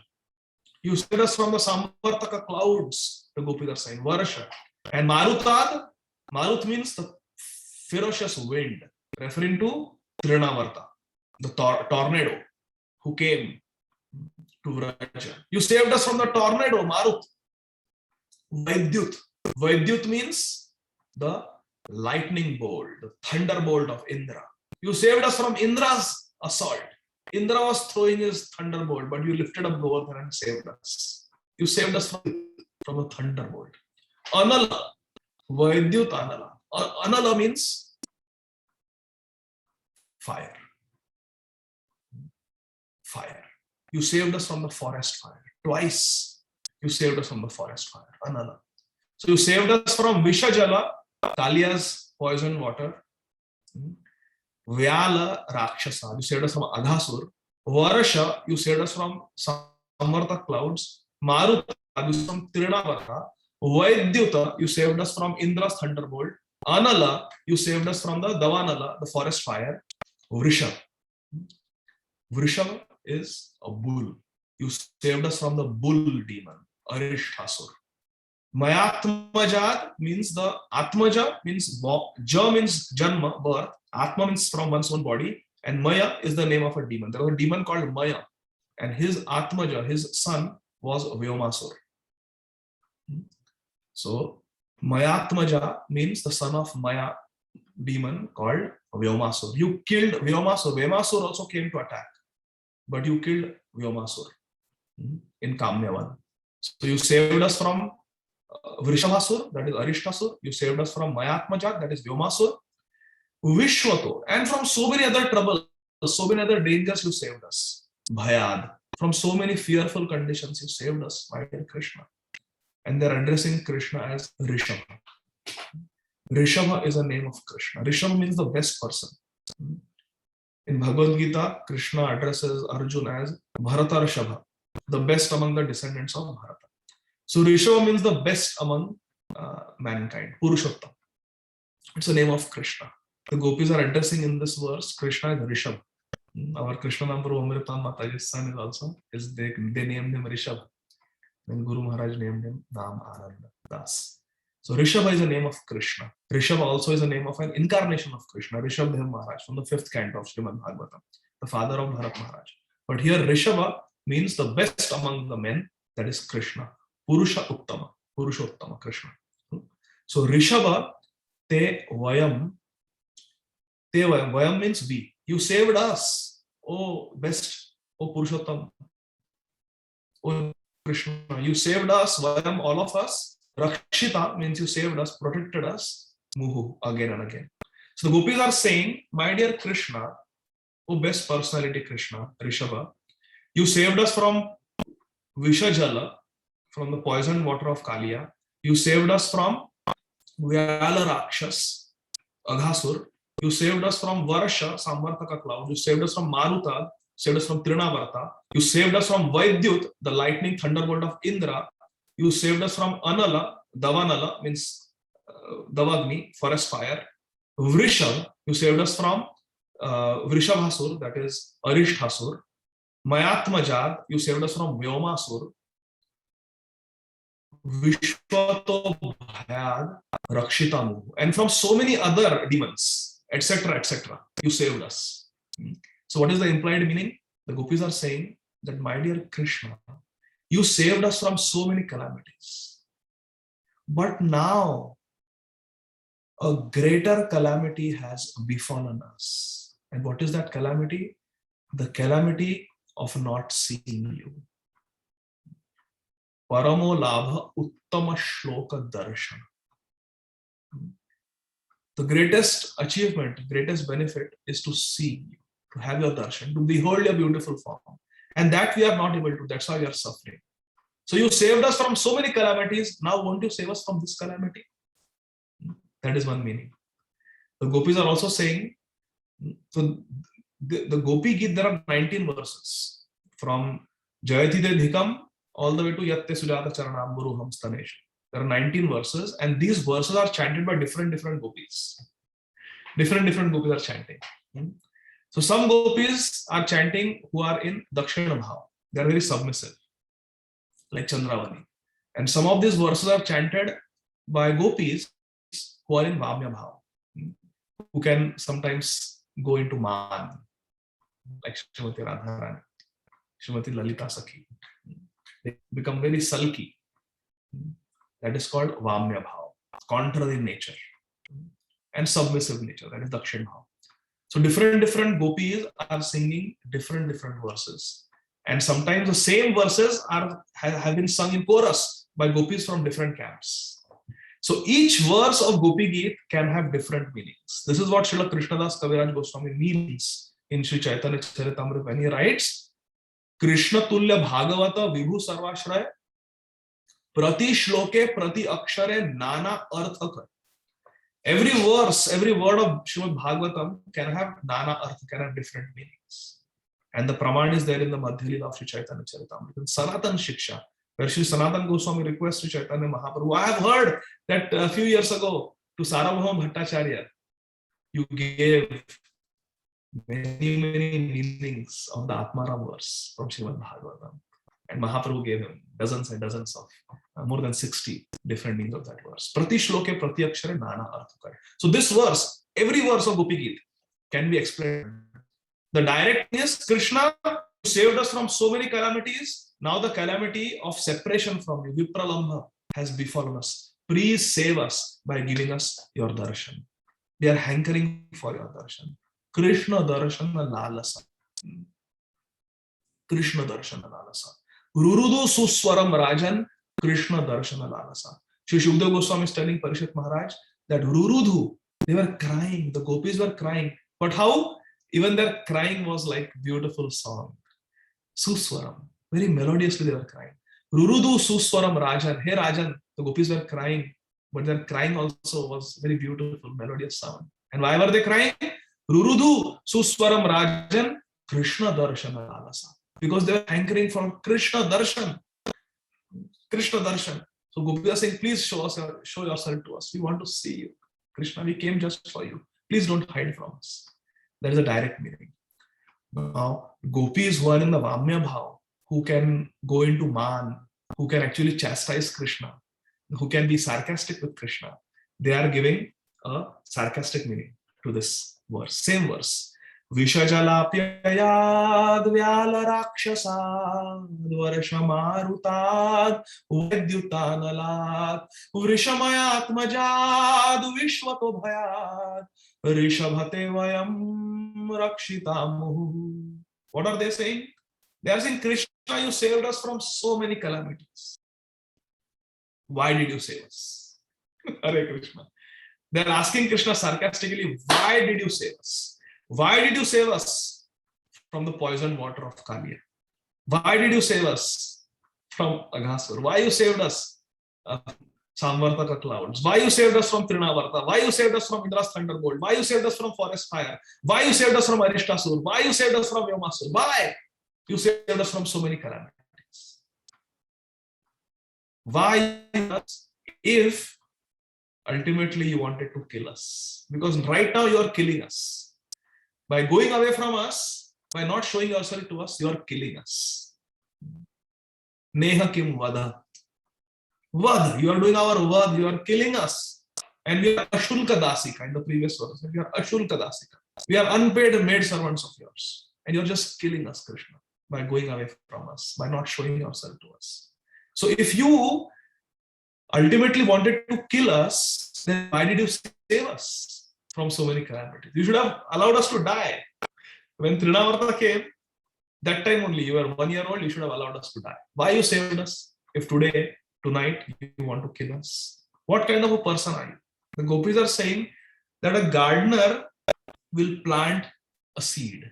You saved us from the Samvartaka clouds, the Gopis are saying, Varsha. And Marutad, Marut means the ferocious wind, referring to Trinavarta, the tornado who came to Vraja. You saved us from the tornado, Marut. Vaidyut. Vaidyut means the lightning bolt, the thunderbolt of Indra. You saved us from Indra's assault. Indra was throwing his thunderbolt, but you lifted up Govardhan and saved us. You saved us from a thunderbolt. Anala. Vaidyut Anala. Anala means fire. Fire. You saved us from the forest fire. Twice you saved us from the forest fire. Anala. So you saved us from Visha Jala, Kalia's poison water. Vyala Rakshasa, you saved us from Aghasur. Varsha, you saved us from Samartha clouds. Maruta, you saved us from Trinavarta. Vaidyuta, you saved us from Indra's thunderbolt. Anala, you saved us from the Davanala, the forest fire. Vrisha. Vrisha is a bull. You saved us from the bull demon, Arishtasur. Mayatmajad means the Atmaja means Ja means Janma, birth. Atma means from one's own body. And Maya is the name of a demon. There was a demon called Maya. And his Atmaja, his son, was Vyomasur. So Mayatmaja means the son of Maya demon called Vyomasur. You killed Vyomasur. Vyomasur also came to attack. But you killed Vyomasur in Kamyavan. So you saved us from Vrishabhasur, that is Arishtasur. You saved us from Mayatmajat, that is Vyomasur. Vishwato, and from so many other troubles, so many other dangers you saved us. Bhayad, from so many fearful conditions you saved us, my dear Krishna. And they're addressing Krishna as Rishabha. Rishabha is a name of Krishna. Rishabha means the best person. In Bhagavad Gita, Krishna addresses Arjuna as Bharata Rishabha, the best among the descendants of Bharata. So Rishabha means the best among mankind, Purushottam. It's the name of Krishna. The gopis are addressing in this verse Krishna as Rishabha. Our Krishna Namru Amritan Mataji's son is also, they named him Rishabha. Then Guru Maharaj named him Naam Ananda Das. So Rishabha is a name of Krishna. Rishabha also is a name of an incarnation of Krishna, Rishabdev Maharaj, from the 5th canto of Srimad Bhagavatam, the father of Bharat Maharaj. But here Rishabha means the best among the men, that is Krishna. Purusha Uttama, Purushottama, Krishna. So Rishabha te vayam. Te vayam. Vayam means we. You saved us. Oh, best. Oh, Purushottam. Oh, Krishna. You saved us. Vayam, all of us. Rakshita means you saved us, protected us. Muhu, again and again. So the gopis are saying, my dear Krishna, oh best personality Krishna, Rishabha, you saved us from Vishajala, from the poisoned water of Kalia. You saved us from Vyala Rakshas, Aghasur. You saved us from Varsha, Samvartaka cloud. You saved us from Maruta, saved us from Trinavarta. You saved us from Vaidyut, the lightning thunderbolt of Indra. You saved us from Anala, Davanala, means Davagni, forest fire. Vrishab, you saved us from Vrishabhasur, that is Arishthasur. Mayatmajad, you saved us from Vyomasur. Vishwato Bhayad, Rakshitamu, and from so many other demons, etc., etc. You saved us. So, what is the implied meaning? The gopis are saying that, my dear Krishna, you saved us from so many calamities. But now, a greater calamity has befallen us. And what is that calamity? The calamity of not seeing you. Paramo labha uttama shloka darshan. The greatest achievement, greatest benefit is to see you, to have your darshan, to behold your beautiful form. And that we are not able to. That's why we are suffering. So you saved us from so many calamities. Now won't you save us from this calamity? That is one meaning. The gopis are also saying, so the Gopi Geet, there are 19 verses. From Jayati De Dhikam all the way to Yatte Sujata Charanam Buruham Staneshu. There are 19 verses, and these verses are chanted by different gopis. Different gopis are chanting. So some gopis are chanting who are in Dakshina Bhav. They are very submissive, like Chandravani. And some of these verses are chanted by gopis who are in Vamya Bhav, who can sometimes go into Man, like Srimati Radha, Srimati Lalita Sakhi. They become very sulky. That is called Vamya Bhav, contrary nature, and submissive nature, that is Dakshin Bhav. So different gopis are singing different verses, and sometimes the same verses have been sung in chorus by gopis from different camps. So each verse of Gopi Geet can have different meanings. This is what Srila Krishnadas Kaviraj Goswami means in Sri Chaitanya Charitamrita when he writes, Krishna Tulya Bhagavata Vibhu Sarvashraya Prati Shloke Prati Akshare Nana Arthaka. Every verse, every word of Srimad Bhagavatam can have Nana Artha, can have different meanings. And the Praman is there in the Madhya Leela of Sri Chaitanya Charitamrita. In Sanatan Shiksha, where Sri Sanatan Goswami requests Sri Chaitanya Mahaprabhu, I have heard that a few years ago to Sarabhama Bhattacharya, you gave many meanings of the Atmaram verse from Srimad Bhagavatam. And Mahaprabhu gave him dozens and dozens of, more than 60 different meanings of that verse. Prati shloke prati akshare nana arthakare. So this verse, every verse of Gopi Geet can be explained. The direct is Krishna saved us from so many calamities. Now the calamity of separation from you, Vipralambha, has befallen us. Please save us by giving us your darshan. They are hankering for your darshan. Krishna darshan lalasa. Krishna darshan lalasa. Rurudu suswaram rajan Krishna darshana lalasa. Shri Shukdev Goswami is telling Parishit Maharaj that Rurudhu, they were crying, the gopis were crying. But how? Even their crying was like beautiful song. Suswaram, very melodiously they were crying. Rurudu suswaram rajan, hey Rajan, the gopis were crying, but their crying also was very beautiful, melodious sound. And why were they crying? Rurudu suswaram rajan Krishna darshana lalasa. Because they were hankering for Krishna darshan. Krishna darshan. So Gopi is saying, please show yourself to us. We want to see you. Krishna, we came just for you. Please don't hide from us. That is a direct meaning. Now, gopis who are in the Vamya Bhav, who can go into Man, who can actually chastise Krishna, who can be sarcastic with Krishna, they are giving a sarcastic meaning to this verse. Same verse. Vishajalapyayad vyala rakshasad varshamarutad vadyutanalat vrishamayatmajad vishwato bhayad rishabhate vayam rakshitamu. What are they saying? They are saying, Krishna, you saved us from so many calamities. Why did you save us? Hare Krishna. They are asking Krishna sarcastically, why did you save us? Why did you save us from the poisoned water of Kaliya? Why did you save us from Aghasur? Why you saved us Samvartaka clouds. Why you saved us from Trinavarta? Why you saved us from Indra's thunderbolt? Why you saved us from forest fire? Why you saved us from Arishtasur? Why you saved us from Yomasur? Why you saved us from so many calamities? Why us if ultimately you wanted to kill us? Because right now you are killing us. By going away from us, by not showing yourself to us, you are killing us. Neha kim vada. Vad, you are doing our vad, you are killing us. And we are Ashulka Dasika in the previous verse. We are Ashulka Dasika. We are unpaid maid servants of yours. And you're just killing us, Krishna, by going away from us, by not showing yourself to us. So if you ultimately wanted to kill us, then why did you save us from so many calamities? You should have allowed us to die. When Trinavarta came, that time only, you were 1 year old, you should have allowed us to die. Why you saved us? If today, tonight, you want to kill us? What kind of a person are you? The gopis are saying that a gardener will plant a seed.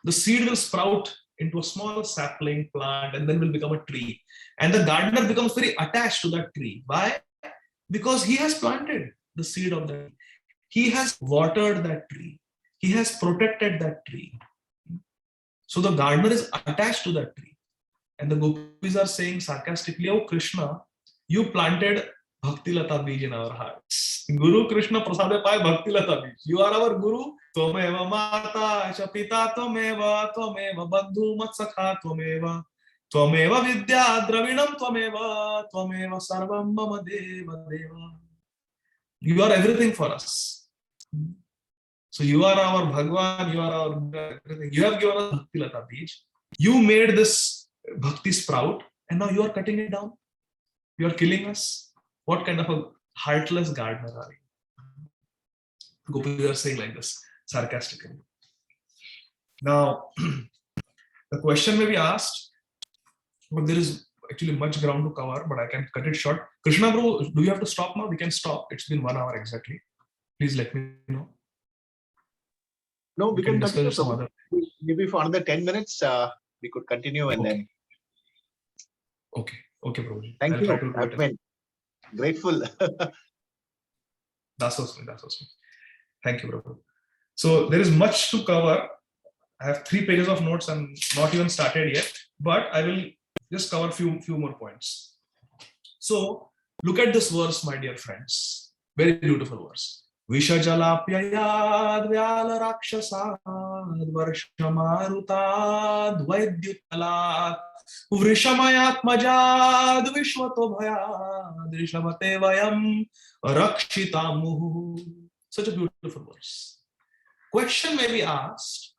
The seed will sprout into a small sapling plant and then will become a tree. And the gardener becomes very attached to that tree. Why? Because he has planted the seed of that tree. He has watered that tree. He has protected that tree. So the gardener is attached to that tree. And the gopis are saying sarcastically, oh Krishna, you planted Bhakti Lata Bij in our hearts. Guru Krishna Prasade Pai Bhakti Lata Bij. You are our Guru. Tvameva Mata Chapita Tvameva Tvameva Bandhu Matsakha Tvameva Tvameva Vidya Dravinam Tvameva Tvameva Sarvam Mama Deva Deva. You are everything for us. So you are our Bhagwan, you are our everything. You have given us Bhakti Lata Bij. You made this Bhakti sprout and now you are cutting it down. You are killing us. What kind of a heartless gardener are you? Gopis are saying like this, sarcastically. Now, the question may be asked, but there is actually much ground to cover, but I can cut it short. Krishna Prabhu, do you have to stop now? We can stop. It's been 1 hour exactly. Please let me know. No, we can discuss continue some other. Maybe for another 10 minutes, we could continue and then. Okay, Prabhu. Thank I'll you. try to do I've it. been grateful. That's awesome. Thank you, Prabhu. So there is much to cover. I have 3 pages of notes and not even started yet, but I will just cover few more points. So look at this verse, my dear friends. Very beautiful verse. Vishajalapyayad vyala rakshasad varshamarutad vaidyutalat vrishamayatmajad vishwato bhayad rishabate vayam rakshitamuhu. Such a beautiful verse. Question may be asked,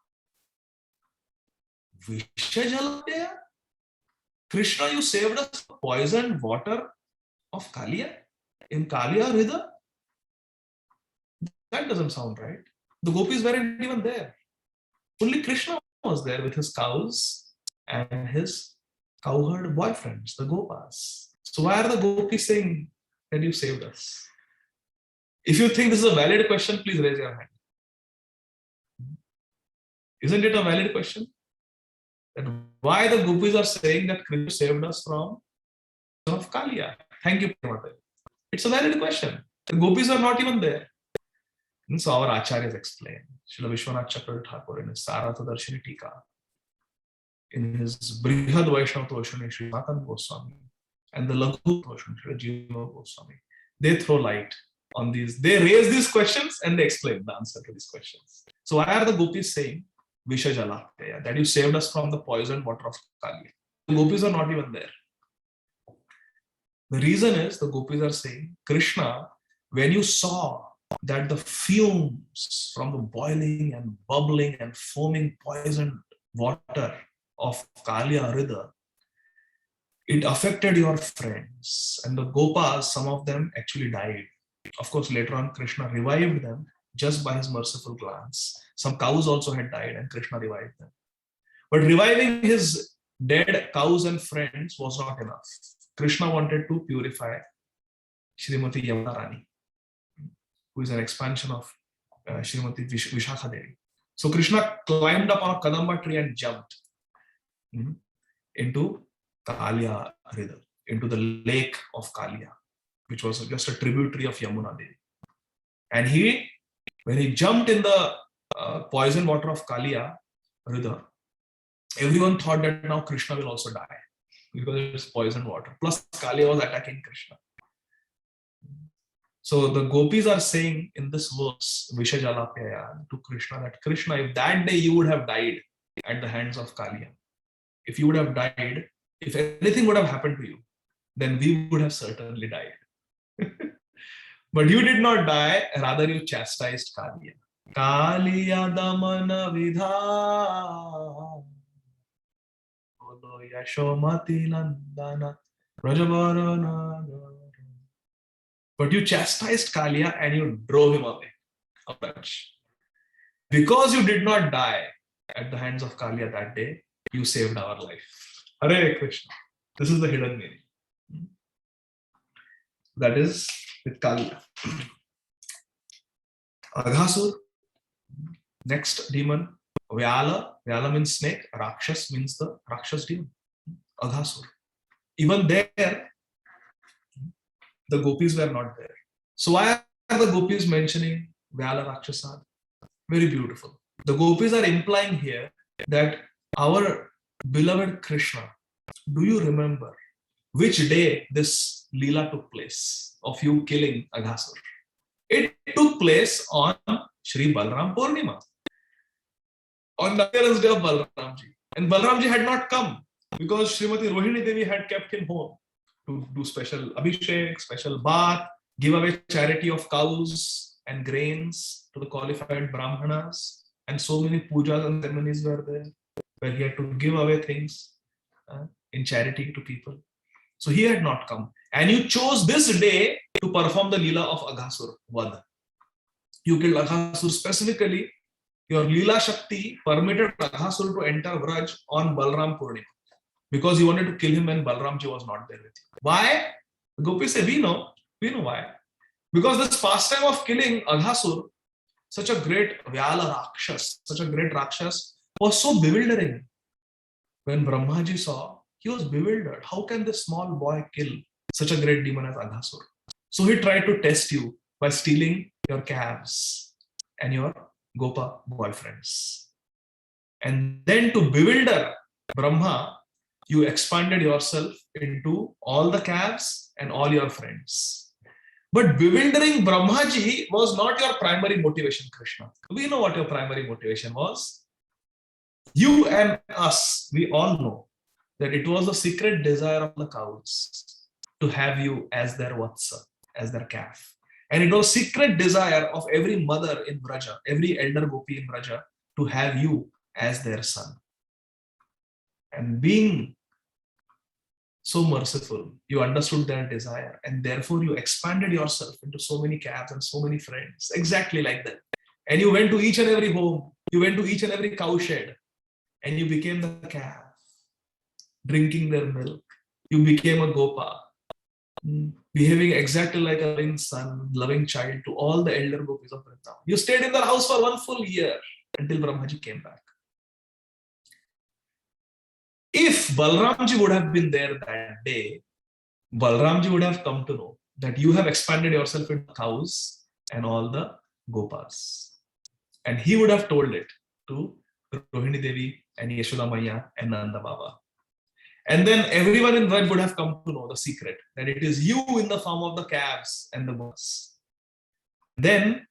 Vishajalapya? Krishna, you saved us from poisoned water of Kaliya in Kaliya Radha? That doesn't sound right. The gopis weren't even there. Only Krishna was there with his cows and his cowherd boyfriends, the gopas. So why are the gopis saying that you saved us? If you think this is a valid question, please raise your hand. Isn't it a valid question? That why the gopis are saying that Krishna saved us from of Kaliya? Thank you, Prabhu. It's a valid question. The gopis are not even there. And so our acharyas explain. Srila Vishwanath Chakravarti Thakur in his Sarata Darshini Tika, in his Brihad Vaishnava Toshani Sri Matan Goswami, and the Laghu Toshani Sri Jiva Goswami, they throw light on these. They raise these questions and they explain the answer to these questions. So why are the gopis saying Vishajalapya, that you saved us from the poisoned water of Kaliya? The gopis are not even there. The reason is the gopis are saying, Krishna, when you saw that the fumes from the boiling and bubbling and foaming poisoned water of Kaliya Radha, it affected your friends. And the gopas, some of them actually died. Of course, later on, Krishna revived them just by his merciful glance. Some cows also had died and Krishna revived them. But reviving his dead cows and friends was not enough. Krishna wanted to purify Srimati Yamuna Rani, who is an expansion of Srimati Vishakha Devi. So Krishna climbed up on a Kadamba tree and jumped into Kaliya Radha, into the lake of Kaliya. which was just a tributary of Yamuna Devi. And when he jumped in the poison water of Kaliya river, everyone thought that now Krishna will also die because it's poison water. Plus, Kaliya was attacking Krishna. So the gopis are saying in this verse, Vishajalapyaya, to Krishna, that Krishna, if that day you would have died at the hands of Kaliya, if you would have died, if anything would have happened to you, then we would have certainly died. But you did not die, rather you chastised Kaliya. Kaliya damana vidha Yashomati Nandana Rajavarana. But you chastised Kaliya and you drove him away. Because you did not die at the hands of Kaliya that day, you saved our life. Hare Krishna. This is the hidden meaning. That is with Kaliya. Aghasur, next demon. Vyala. Vyala means snake. Rakshas means the Rakshas demon. Aghasur. Even there, the gopis were not there. So why are the gopis mentioning Vyala Rakshasa? Very beautiful. The gopis are implying here that our beloved Krishna, do you remember which day this Leela took place of you killing Aghasur? It took place on Shri Balram Purnima, on the appearance day of Balramji. And Balramji had not come because Srimati Rohini Devi had kept him home to do special abhishek, special bath, give away charity of cows and grains to the qualified brahmanas. And so many pujas and ceremonies were there where he had to give away things in charity to people. So he had not come. And you chose this day to perform the Leela of Aghasur Vad. You killed Aghasur specifically. Your Leela Shakti permitted Aghasur to enter Vraj on Balram Purnima because you wanted to kill him when Balramji was not there with you. Why? The gopis say, we know why. Because this pastime of killing Aghasur, such a great Vyala Rakshas, such a great Rakshas, was so bewildering. When Brahmaji saw, he was bewildered. How can this small boy kill such a great demon as Aghasur? So he tried to test you by stealing your calves and your Gopa boyfriends. And then to bewilder Brahma, you expanded yourself into all the calves and all your friends. But bewildering Brahmaji was not your primary motivation, Krishna. We know what your primary motivation was. You and us, we all know that it was the secret desire of the cows to have you as their vatsa, as their calf. And it was secret desire of every mother in Vraja, every elder gopi in Vraja, to have you as their son. And being so merciful, you understood their desire, and therefore you expanded yourself into so many calves and so many friends, exactly like that. And you went to each and every home, you went to each and every cow shed, and you became the calf, drinking their milk. You became a Gopa, behaving exactly like a loving son, loving child to all the elder gopis of Vrindavan. You stayed in their house for 1 full year until Brahmaji came back. If Balramji would have been there that day, Balramji would have come to know that you have expanded yourself into cows and all the Gopas. And he would have told it to Rohini Devi and Yashoda Maya and Nanda Baba. And then everyone in Vraj would have come to know the secret that it is you in the form of the calves and the goats. Then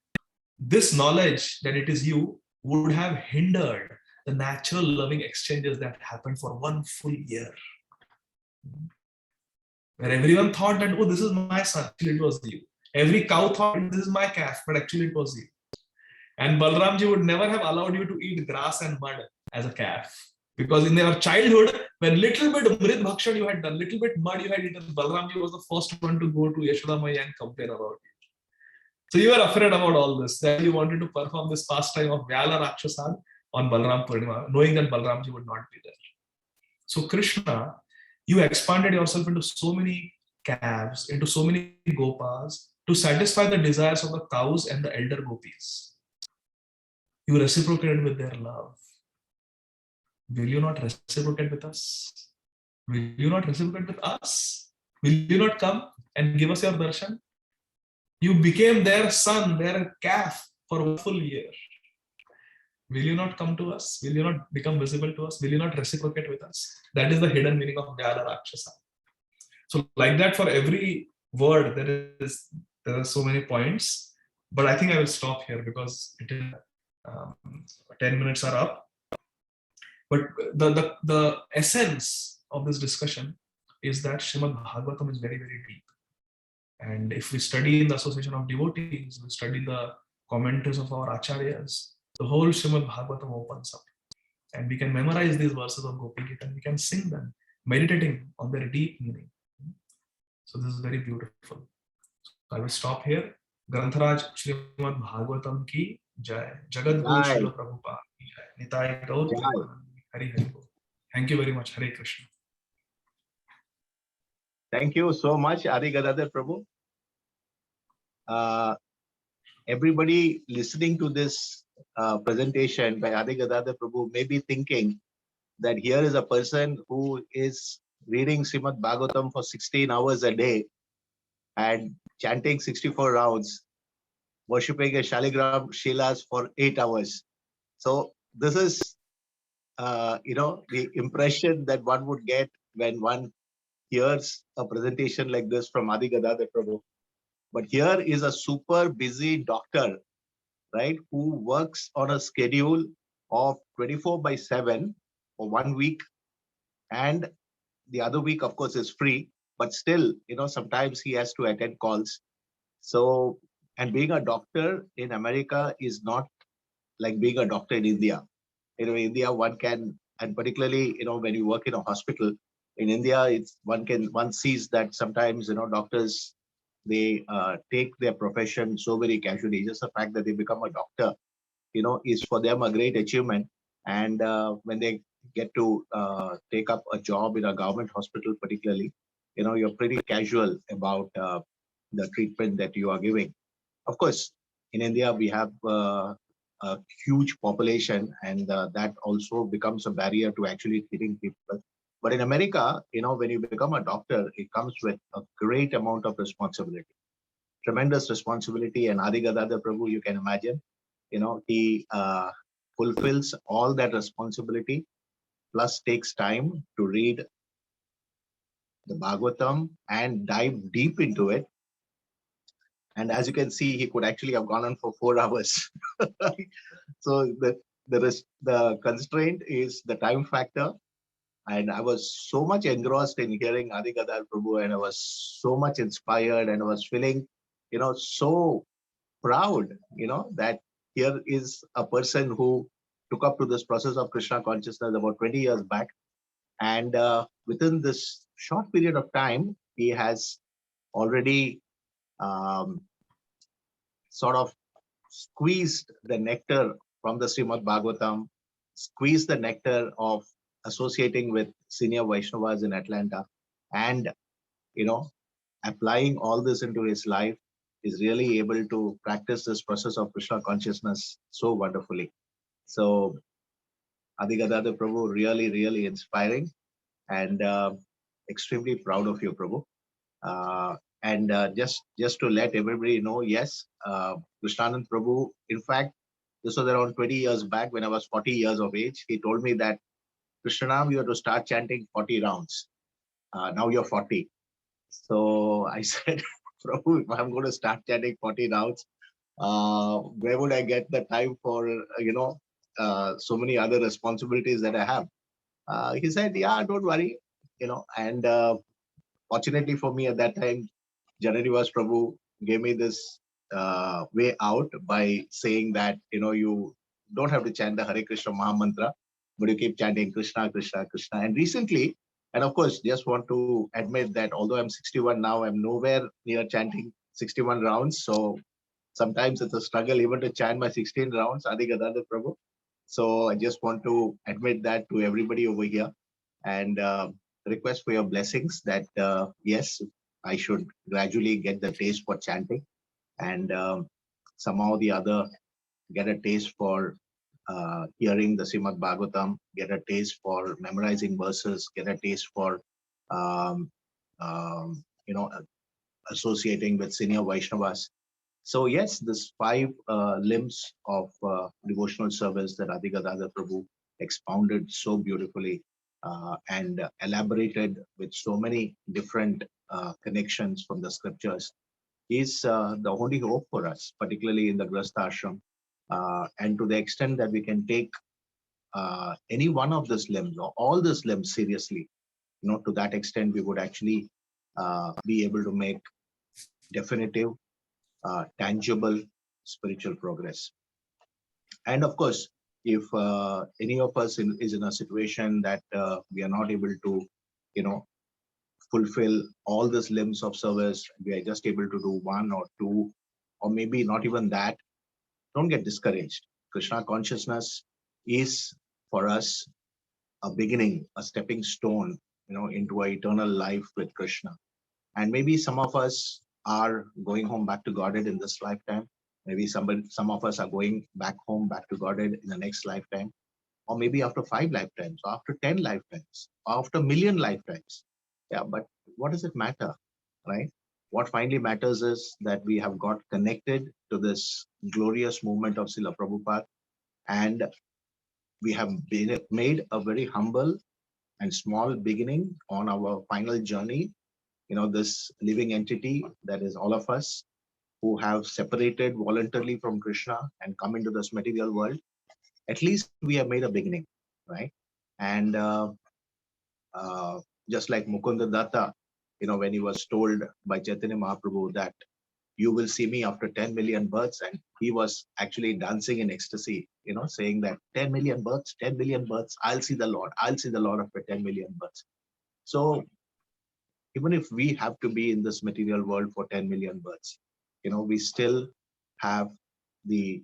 this knowledge that it is you would have hindered the natural loving exchanges that happened for 1 full year. Where everyone thought that, oh, this is my son, actually it was you. Every cow thought this is my calf, but actually it was you. And Balramji would never have allowed you to eat grass and mud as a calf. Because in your childhood, when little bit Mrid Bhakshan you had done, little bit mud you had eaten, Balramji was the first one to go to Yashoda Maya and complain about it. So you were afraid about all this, that you wanted to perform this pastime of Vyala Rakshasa on Balram Purnima, knowing that Balramji would not be there. So Krishna, you expanded yourself into so many calves, into so many gopas, to satisfy the desires of the cows and the elder gopis. You reciprocated with their love. Will you not reciprocate with us? Will you not reciprocate with us? Will you not come and give us your darshan? You became their son, their calf for 1 full year. Will you not come to us? Will you not become visible to us? Will you not reciprocate with us? That is the hidden meaning of Vyala Rakshasa. So, like that, for every word, there are so many points. But I think I will stop here because it is, um, 10 minutes are up. But the essence of this discussion is that Srimad Bhagavatam is very, very deep. And if we study in the association of devotees, we study the commentaries of our acharyas, the whole Srimad Bhagavatam opens up. And we can memorize these verses of Gopi Geet and we can sing them, meditating on their deep meaning. So this is very beautiful. So I will stop here. Grantharaj Srimad Bhagavatam ki jai. Jagat Guru Jai, Srila Prabhupada ki jai. Nitai Gaur jai. Premanandi. Hari Hari Bol. Thank you very much. Hare Krishna. Thank you so much, Adi Gadadhar Prabhu. Everybody listening to this presentation by Adi Gadadhar Prabhu may be thinking that here is a person who is reading Srimad Bhagavatam for 16 hours a day and chanting 64 rounds, worshipping a Shaligram Shilas for 8 hours. So this is, the impression that one would get when one hears a presentation like this from Adi Gadadhar Prabhu. But here is a super busy doctor, right, who works on a schedule of 24/7 for 1 week, and the other week, of course, is free, but still, sometimes he has to attend calls. So, and being a doctor in America is not like being a doctor in India. India, one can, and particularly, when you work in a hospital in India, one sees that sometimes, doctors, they take their profession so very casually. Just the fact that they become a doctor, is for them a great achievement. And when they get to take up a job in a government hospital, particularly, you're pretty casual about the treatment that you are giving. Of course, in India, we have a huge population, and that also becomes a barrier to actually treating people. But in America, when you become a doctor, it comes with a great amount of responsibility, tremendous responsibility. And Adi Gadadhar Prabhu, you can imagine, he fulfills all that responsibility, plus takes time to read the Bhagavatam and dive deep into it. And as you can see, he could actually have gone on for 4 hours. So the constraint is the time factor. And I was so much engrossed in hearing Adi Gadadhar Prabhu, and I was so much inspired, and I was feeling, so proud, that here is a person who took up to this process of Krishna consciousness about 20 years back. And within this short period of time, he has already sort of squeezed the nectar from the Srimad Bhagavatam, squeezed the nectar of associating with senior Vaishnavas in Atlanta, and, applying all this into his life, is really able to practice this process of Krishna consciousness so wonderfully. So, Adi Gadadhar Prabhu, really, really inspiring, and extremely proud of you, Prabhu. And just to let everybody know, yes, Krishnanand Prabhu, in fact, this was around 20 years back when I was 40 years of age. He told me that, Krishnanam, you have to start chanting 40 rounds. Now you're 40. So I said, Prabhu, if I'm going to start chanting 40 rounds, where would I get the time for, so many other responsibilities that I have? He said, yeah, don't worry, and fortunately for me at that time, Jananivas Prabhu gave me this way out by saying that, you don't have to chant the Hare Krishna Maha Mantra, but you keep chanting Krishna, Krishna, Krishna. And recently, and of course, just want to admit that although I'm 61 now, I'm nowhere near chanting 61 rounds. So sometimes it's a struggle even to chant my 16 rounds, Adi Gadadhar Prabhu. So I just want to admit that to everybody over here, and request for your blessings that, yes, I should gradually get the taste for chanting, and somehow the other get a taste for hearing the Srimad Bhagavatam, get a taste for memorizing verses, get a taste for associating with senior Vaishnavas. So yes, this five limbs of devotional service that Adigadada Prabhu expounded so beautifully and elaborated with so many different connections from the scriptures is the only hope for us, particularly in the Grasta Ashram. And to the extent that we can take any one of these limbs or all these limbs seriously, to that extent, we would actually be able to make definitive, tangible spiritual progress. And of course, if any of us is in a situation that we are not able to, fulfill all these limbs of service, we are just able to do one or two, or maybe not even that, don't get discouraged. Krishna consciousness is for us a beginning, a stepping stone, into an eternal life with Krishna. And maybe some of us are going home back to Godhead in this lifetime. Maybe some of us are going back home, back to Godhead in the next lifetime, or maybe after 5 lifetimes, or after 10 lifetimes, or after a million lifetimes. Yeah, but what does it matter, right? What finally matters is that we have got connected to this glorious movement of Srila Prabhupada, and we have made a very humble and small beginning on our final journey. This living entity that is all of us who have separated voluntarily from Krishna and come into this material world. At least we have made a beginning, right? And uh, just like Mukunda Datta, when he was told by Chaitanya Mahaprabhu that you will see me after 10 million births, and he was actually dancing in ecstasy, saying that 10 million births, 10 million births, I'll see the Lord after 10 million births. So even if we have to be in this material world for 10 million births, we still have the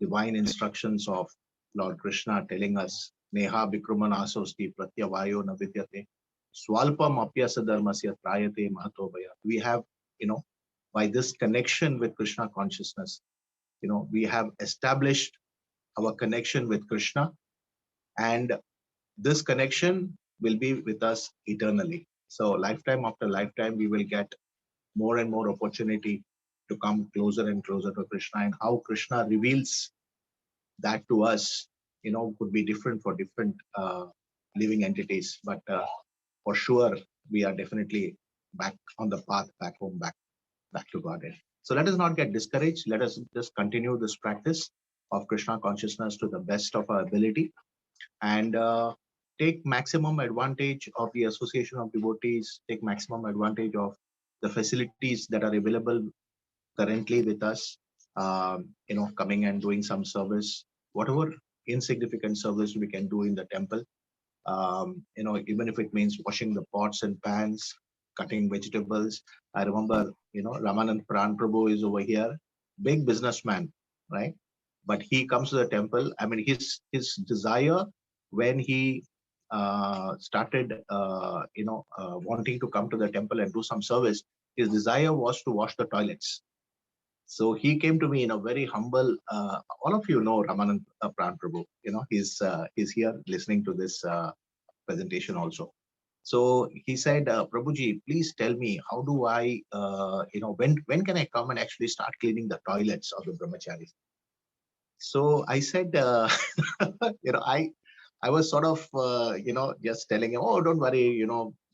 divine instructions of Lord Krishna telling us, Neha Bikramanasosti Pratyavayo Navidyate Swalpam Apyasa Dharmasya Trayate Mahatobhaya. We have, by this connection with Krishna consciousness, we have established our connection with Krishna, and this connection will be with us eternally. So lifetime after lifetime, we will get more and more opportunity to come closer and closer to Krishna, and how Krishna reveals that to us, could be different for different living entities. But for sure, we are definitely back on the path, back home, back to Godhead. So let us not get discouraged. Let us just continue this practice of Krishna consciousness to the best of our ability, and take maximum advantage of the association of devotees, take maximum advantage of the facilities that are available currently with us, coming and doing some service, whatever insignificant service we can do in the temple, even if it means washing the pots and pans, cutting vegetables. I remember, Ramanand Pran Prabhu is over here, big businessman, right? But he comes to the temple. I mean, his desire when he started, wanting to come to the temple and do some service, his desire was to wash the toilets. So he came to me in a very humble. All of you know Ramanand Pran Prabhu. He's here listening to this presentation also. So he said, Prabhuji, please tell me, how do I, when can I come and actually start cleaning the toilets of the brahmacharis? So I said, I was sort of, just telling him, oh, don't worry,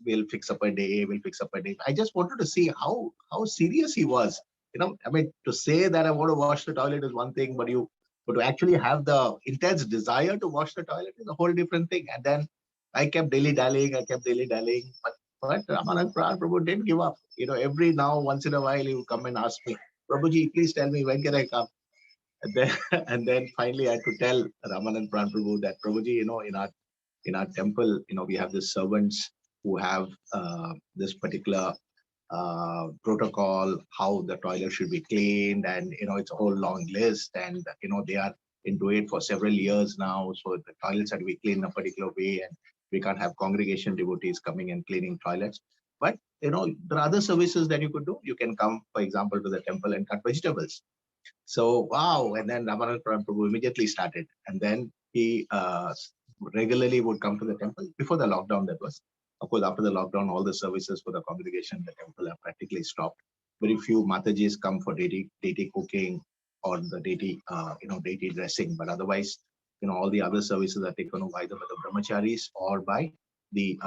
we'll fix up a day, we'll fix up a day. I just wanted to see how serious he was. I mean, to say that I want to wash the toilet is one thing, but to actually have the intense desire to wash the toilet is a whole different thing. And then I kept dilly-dallying, but Ramanand Prabhu didn't give up. Every now, once in a while, he would come and ask me, Prabhuji, please tell me, when can I come? And then, and then finally I had to tell Ramanand Pran Prabhu that, Prabhuji, in our temple, we have the servants who have this particular protocol, how the toilet should be cleaned, and it's a whole long list, and they are into it for several years now. So the toilets have to be cleaned in a particular way, and we can't have congregation devotees coming and cleaning toilets. But there are other services that you could do. You can come, for example, to the temple and cut vegetables. So wow, and then Ramanand Prabhu immediately started, and then he regularly would come to the temple before the lockdown. That was, Of course, after the lockdown, all the services for the congregation in the temple have practically stopped. Very few Matajis come for deity cooking or the deity dressing, but otherwise, all the other services are taken over either by the brahmacharis or by the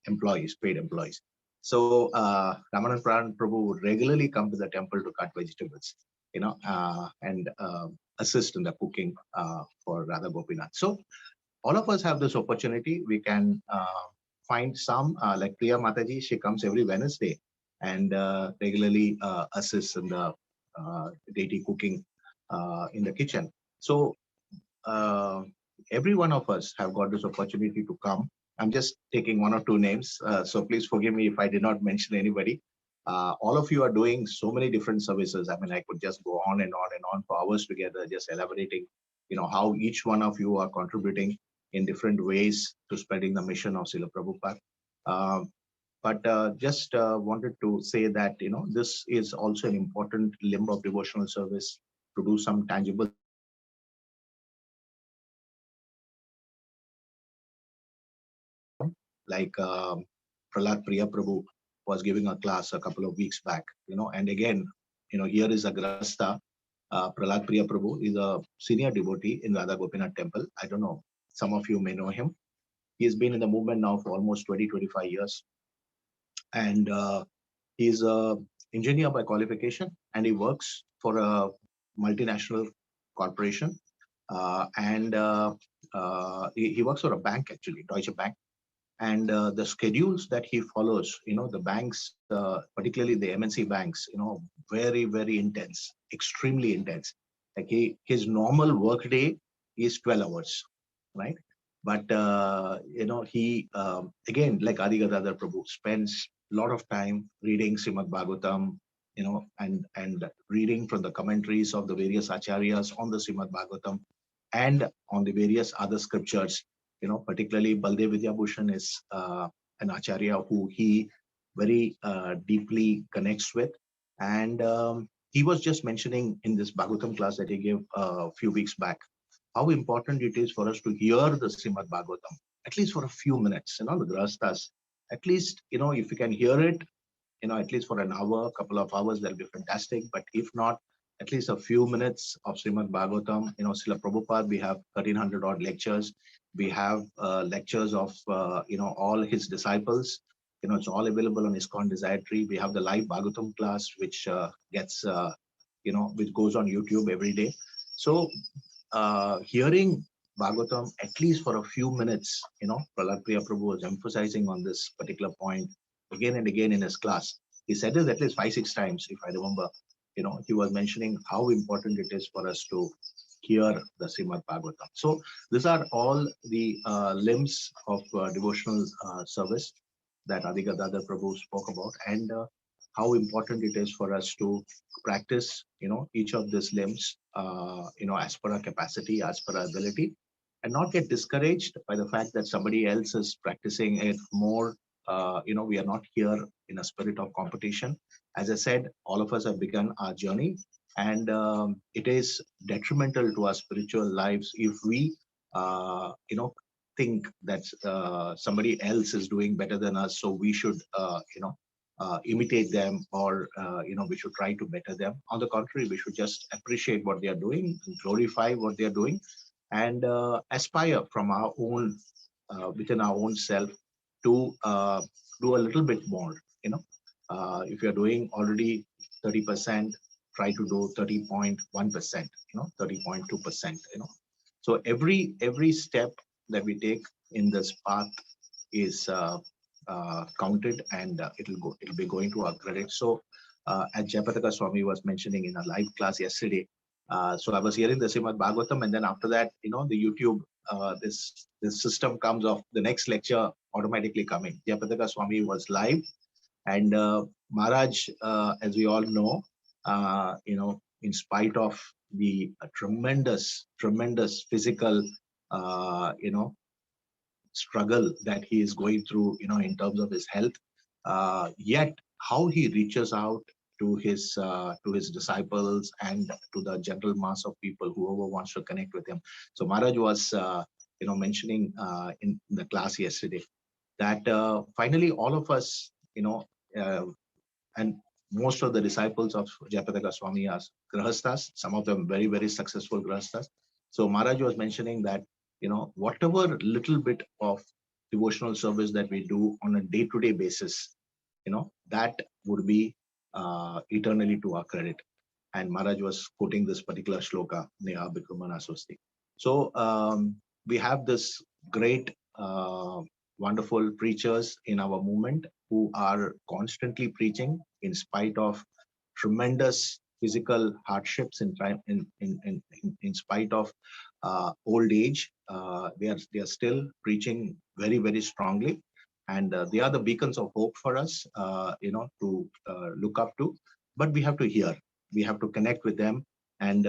employees, paid employees. So Ramanand Pran Prabhu would regularly come to the temple to cut vegetables, and assist in the cooking for Radha Gopinath. So all of us have this opportunity. We can find some, like Priya Mataji, she comes every Wednesday and regularly assists in the deity cooking in the kitchen. So every one of us have got this opportunity to come. I'm just taking one or two names, so please forgive me if I did not mention anybody. All of you are doing so many different services. I mean, I could just go on and on and on for hours together, just elaborating, how each one of you are contributing in different ways to spreading the mission of Srila Prabhupada. But just wanted to say that, this is also an important limb of devotional service to do some tangible like Prahlad Priya Prabhu was giving a class a couple of weeks back, and again, here is a Grasta. Prahlad Priya Prabhu is a senior devotee in Radha Gopinath temple. I don't know, some of you may know him. He's been in the movement now for almost 20-25 years. And he's a engineer by qualification, and he works for a multinational corporation. And he works for a bank, actually, Deutsche Bank. And the schedules that he follows, the banks, particularly the MNC banks, very, very intense, extremely intense. Like his normal work day is 12 hours, right? But, he, again, like Adi Gadadhar Prabhu, spends a lot of time reading Srimad Bhagavatam, and reading from the commentaries of the various acharyas on the Srimad Bhagavatam and on the various other scriptures. Particularly Baldev Vidyabhushan is an acharya who he very deeply connects with. And he was just mentioning in this Bhagavatam class that he gave a few weeks back, how important it is for us to hear the Srimad Bhagavatam, at least for a few minutes, the Grahasthas, at least, if you can hear it, at least for an hour, couple of hours, that'll be fantastic. But if not, at least a few minutes of Srimad Bhagavatam, Srila Prabhupada, we have 1300 odd lectures. We have lectures of, all his disciples. It's all available on ISKCON Desire Tree. We have the live Bhagavatam class, which gets, which goes on YouTube every day. So hearing Bhagavatam, at least for a few minutes, Prahlad Priya Prabhu was emphasizing on this particular point again and again in his class. He said this at least 5-6 times, if I remember. He was mentioning how important it is for us to hear the Srimad Bhagavatam. So these are all the limbs of devotional service that Adi Gadadhar Prabhu spoke about, and how important it is for us to practice, each of these limbs, as per our capacity, as per our ability, and not get discouraged by the fact that somebody else is practicing it more. We are not here in a spirit of competition. As I said, all of us have begun our journey, and it is detrimental to our spiritual lives if we, think that somebody else is doing better than us, so we should, imitate them, or we should try to better them. On the contrary, we should just appreciate what they are doing, glorify what they are doing, and aspire from our own, within our own self, to do a little bit more. If you're doing already 30%, try to do 30.1%, 30.2%. So every step that we take in this path is counted, and it'll be going to our credit. So as Jayapataka Swami was mentioning in a live class yesterday, so I was hearing the Srimad Bhagavatam, and then after that, the YouTube, this system comes off the next lecture automatically coming. Jayapataka Swami was live, and Maharaj, as we all know, in spite of the tremendous physical, struggle that he is going through, in terms of his health, yet how he reaches out to his disciples and to the general mass of people, whoever wants to connect with him. So Maharaj was mentioning in the class yesterday, that finally all of us, and most of the disciples of Jayapataka Swami are grahasthas, some of them very, very successful grahasthas. So Maharaj was mentioning that, whatever little bit of devotional service that we do on a day-to-day basis, that would be eternally to our credit. And Maharaj was quoting this particular shloka, Neha Bikramana Swasti. So we have this great, wonderful preachers in our movement who are constantly preaching in spite of tremendous physical hardships, in spite of old age. They are still preaching very, very strongly, and they are the beacons of hope for us, to look up to. But we have to hear, we have to connect with them, and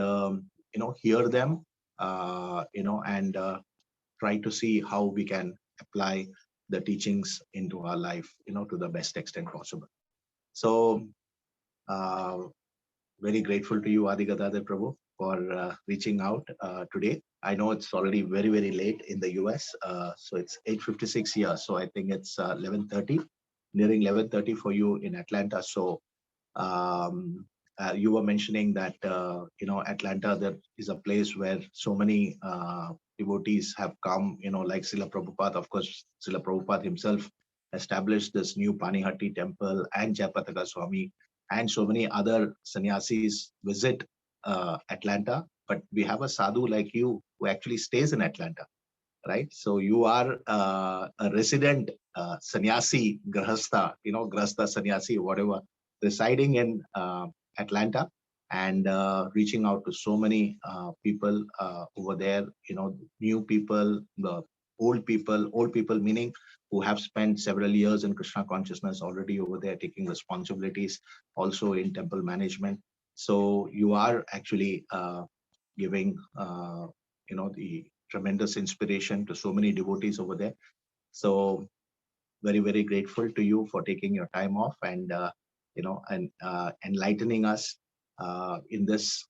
hear them, and try to see how we can apply the teachings into our life, to the best extent possible. So very grateful to you, Adi Gadadhar Prabhu, for reaching out today. I know it's already very, very late in the US, so it's 8:56 here. So I think it's 11:30, nearing 11:30 for you in Atlanta. So you were mentioning that Atlanta, there is a place where so many devotees have come, like Srila Prabhupada. Of course, Srila Prabhupada himself established this new Panihatti temple, and Jayapataka Swami and so many other sannyasis visit Atlanta. But we have a sadhu like you who actually stays in Atlanta, right? So you are a resident sannyasi, grahastha, grahastha sannyasi, whatever, residing in Atlanta, and reaching out to so many people over there, new people, the old people meaning who have spent several years in Krishna consciousness already over there, taking responsibilities also in temple management. So you are actually giving, the tremendous inspiration to so many devotees over there. So very, very grateful to you for taking your time off, and enlightening us in this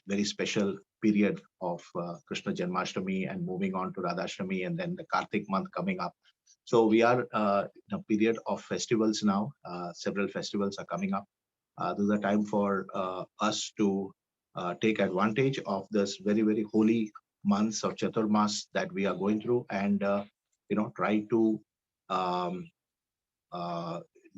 very special period of Krishna Janmashtami, and moving on to Radhashtami, and then the Kartik month coming up. So we are in a period of festivals now. Several festivals are coming up. This is a time for us to take advantage of this very, very holy months of Chaturmas that we are going through, and try to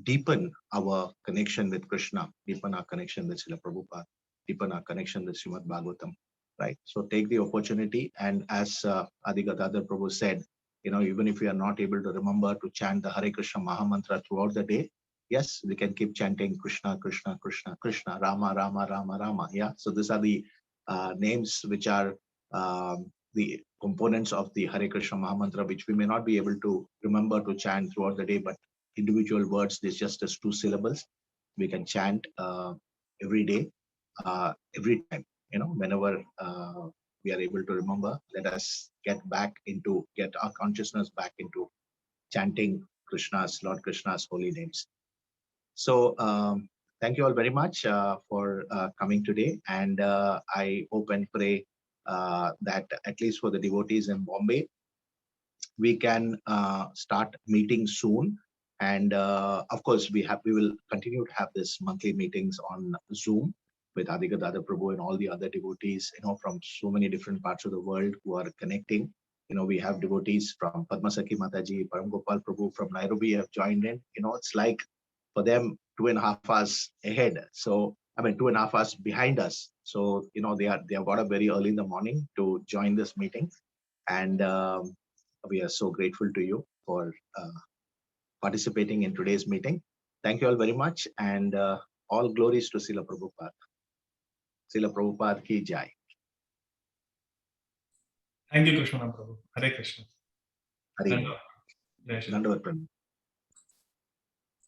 deepen our connection with Krishna, deepen our connection with Srila Prabhupada, deepen our connection with Srimad Bhagavatam, right? So take the opportunity, and as Adi Gadadhar Prabhu said, even if we are not able to remember to chant the Hare Krishna Mahamantra throughout the day, yes, we can keep chanting Krishna, Krishna, Krishna, Krishna, Rama, Rama, Rama, Rama. Yeah. So these are the names which are the components of the Hare Krishna Mahamantra, which we may not be able to remember to chant throughout the day, but individual words, there's just as 2 syllables. We can chant every day, every time, whenever we are able to remember. Let us get our consciousness back into chanting Lord Krishna's holy names. So thank you all very much for coming today, and I hope and pray that at least for the devotees in Bombay, we can start meeting soon. And of course, we will continue to have this monthly meetings on Zoom with Adi Gadadhar Prabhu and all the other devotees, from so many different parts of the world who are connecting. We have devotees from Padmasakhi Mataji, Param Gopal Prabhu from Nairobi have joined in. It's like for them 2.5 hours ahead. So 2.5 hours behind us. So they have got up very early in the morning to join this meeting, and we are so grateful to you for participating in today's meeting. Thank you all very much, and all glories to Srila Prabhupada. Srila Prabhupada ki jai. Thank you, Krishna Prabhu. Hare Krishna. Hare Dandavat. Jai Shri. Dandavat Prabhu.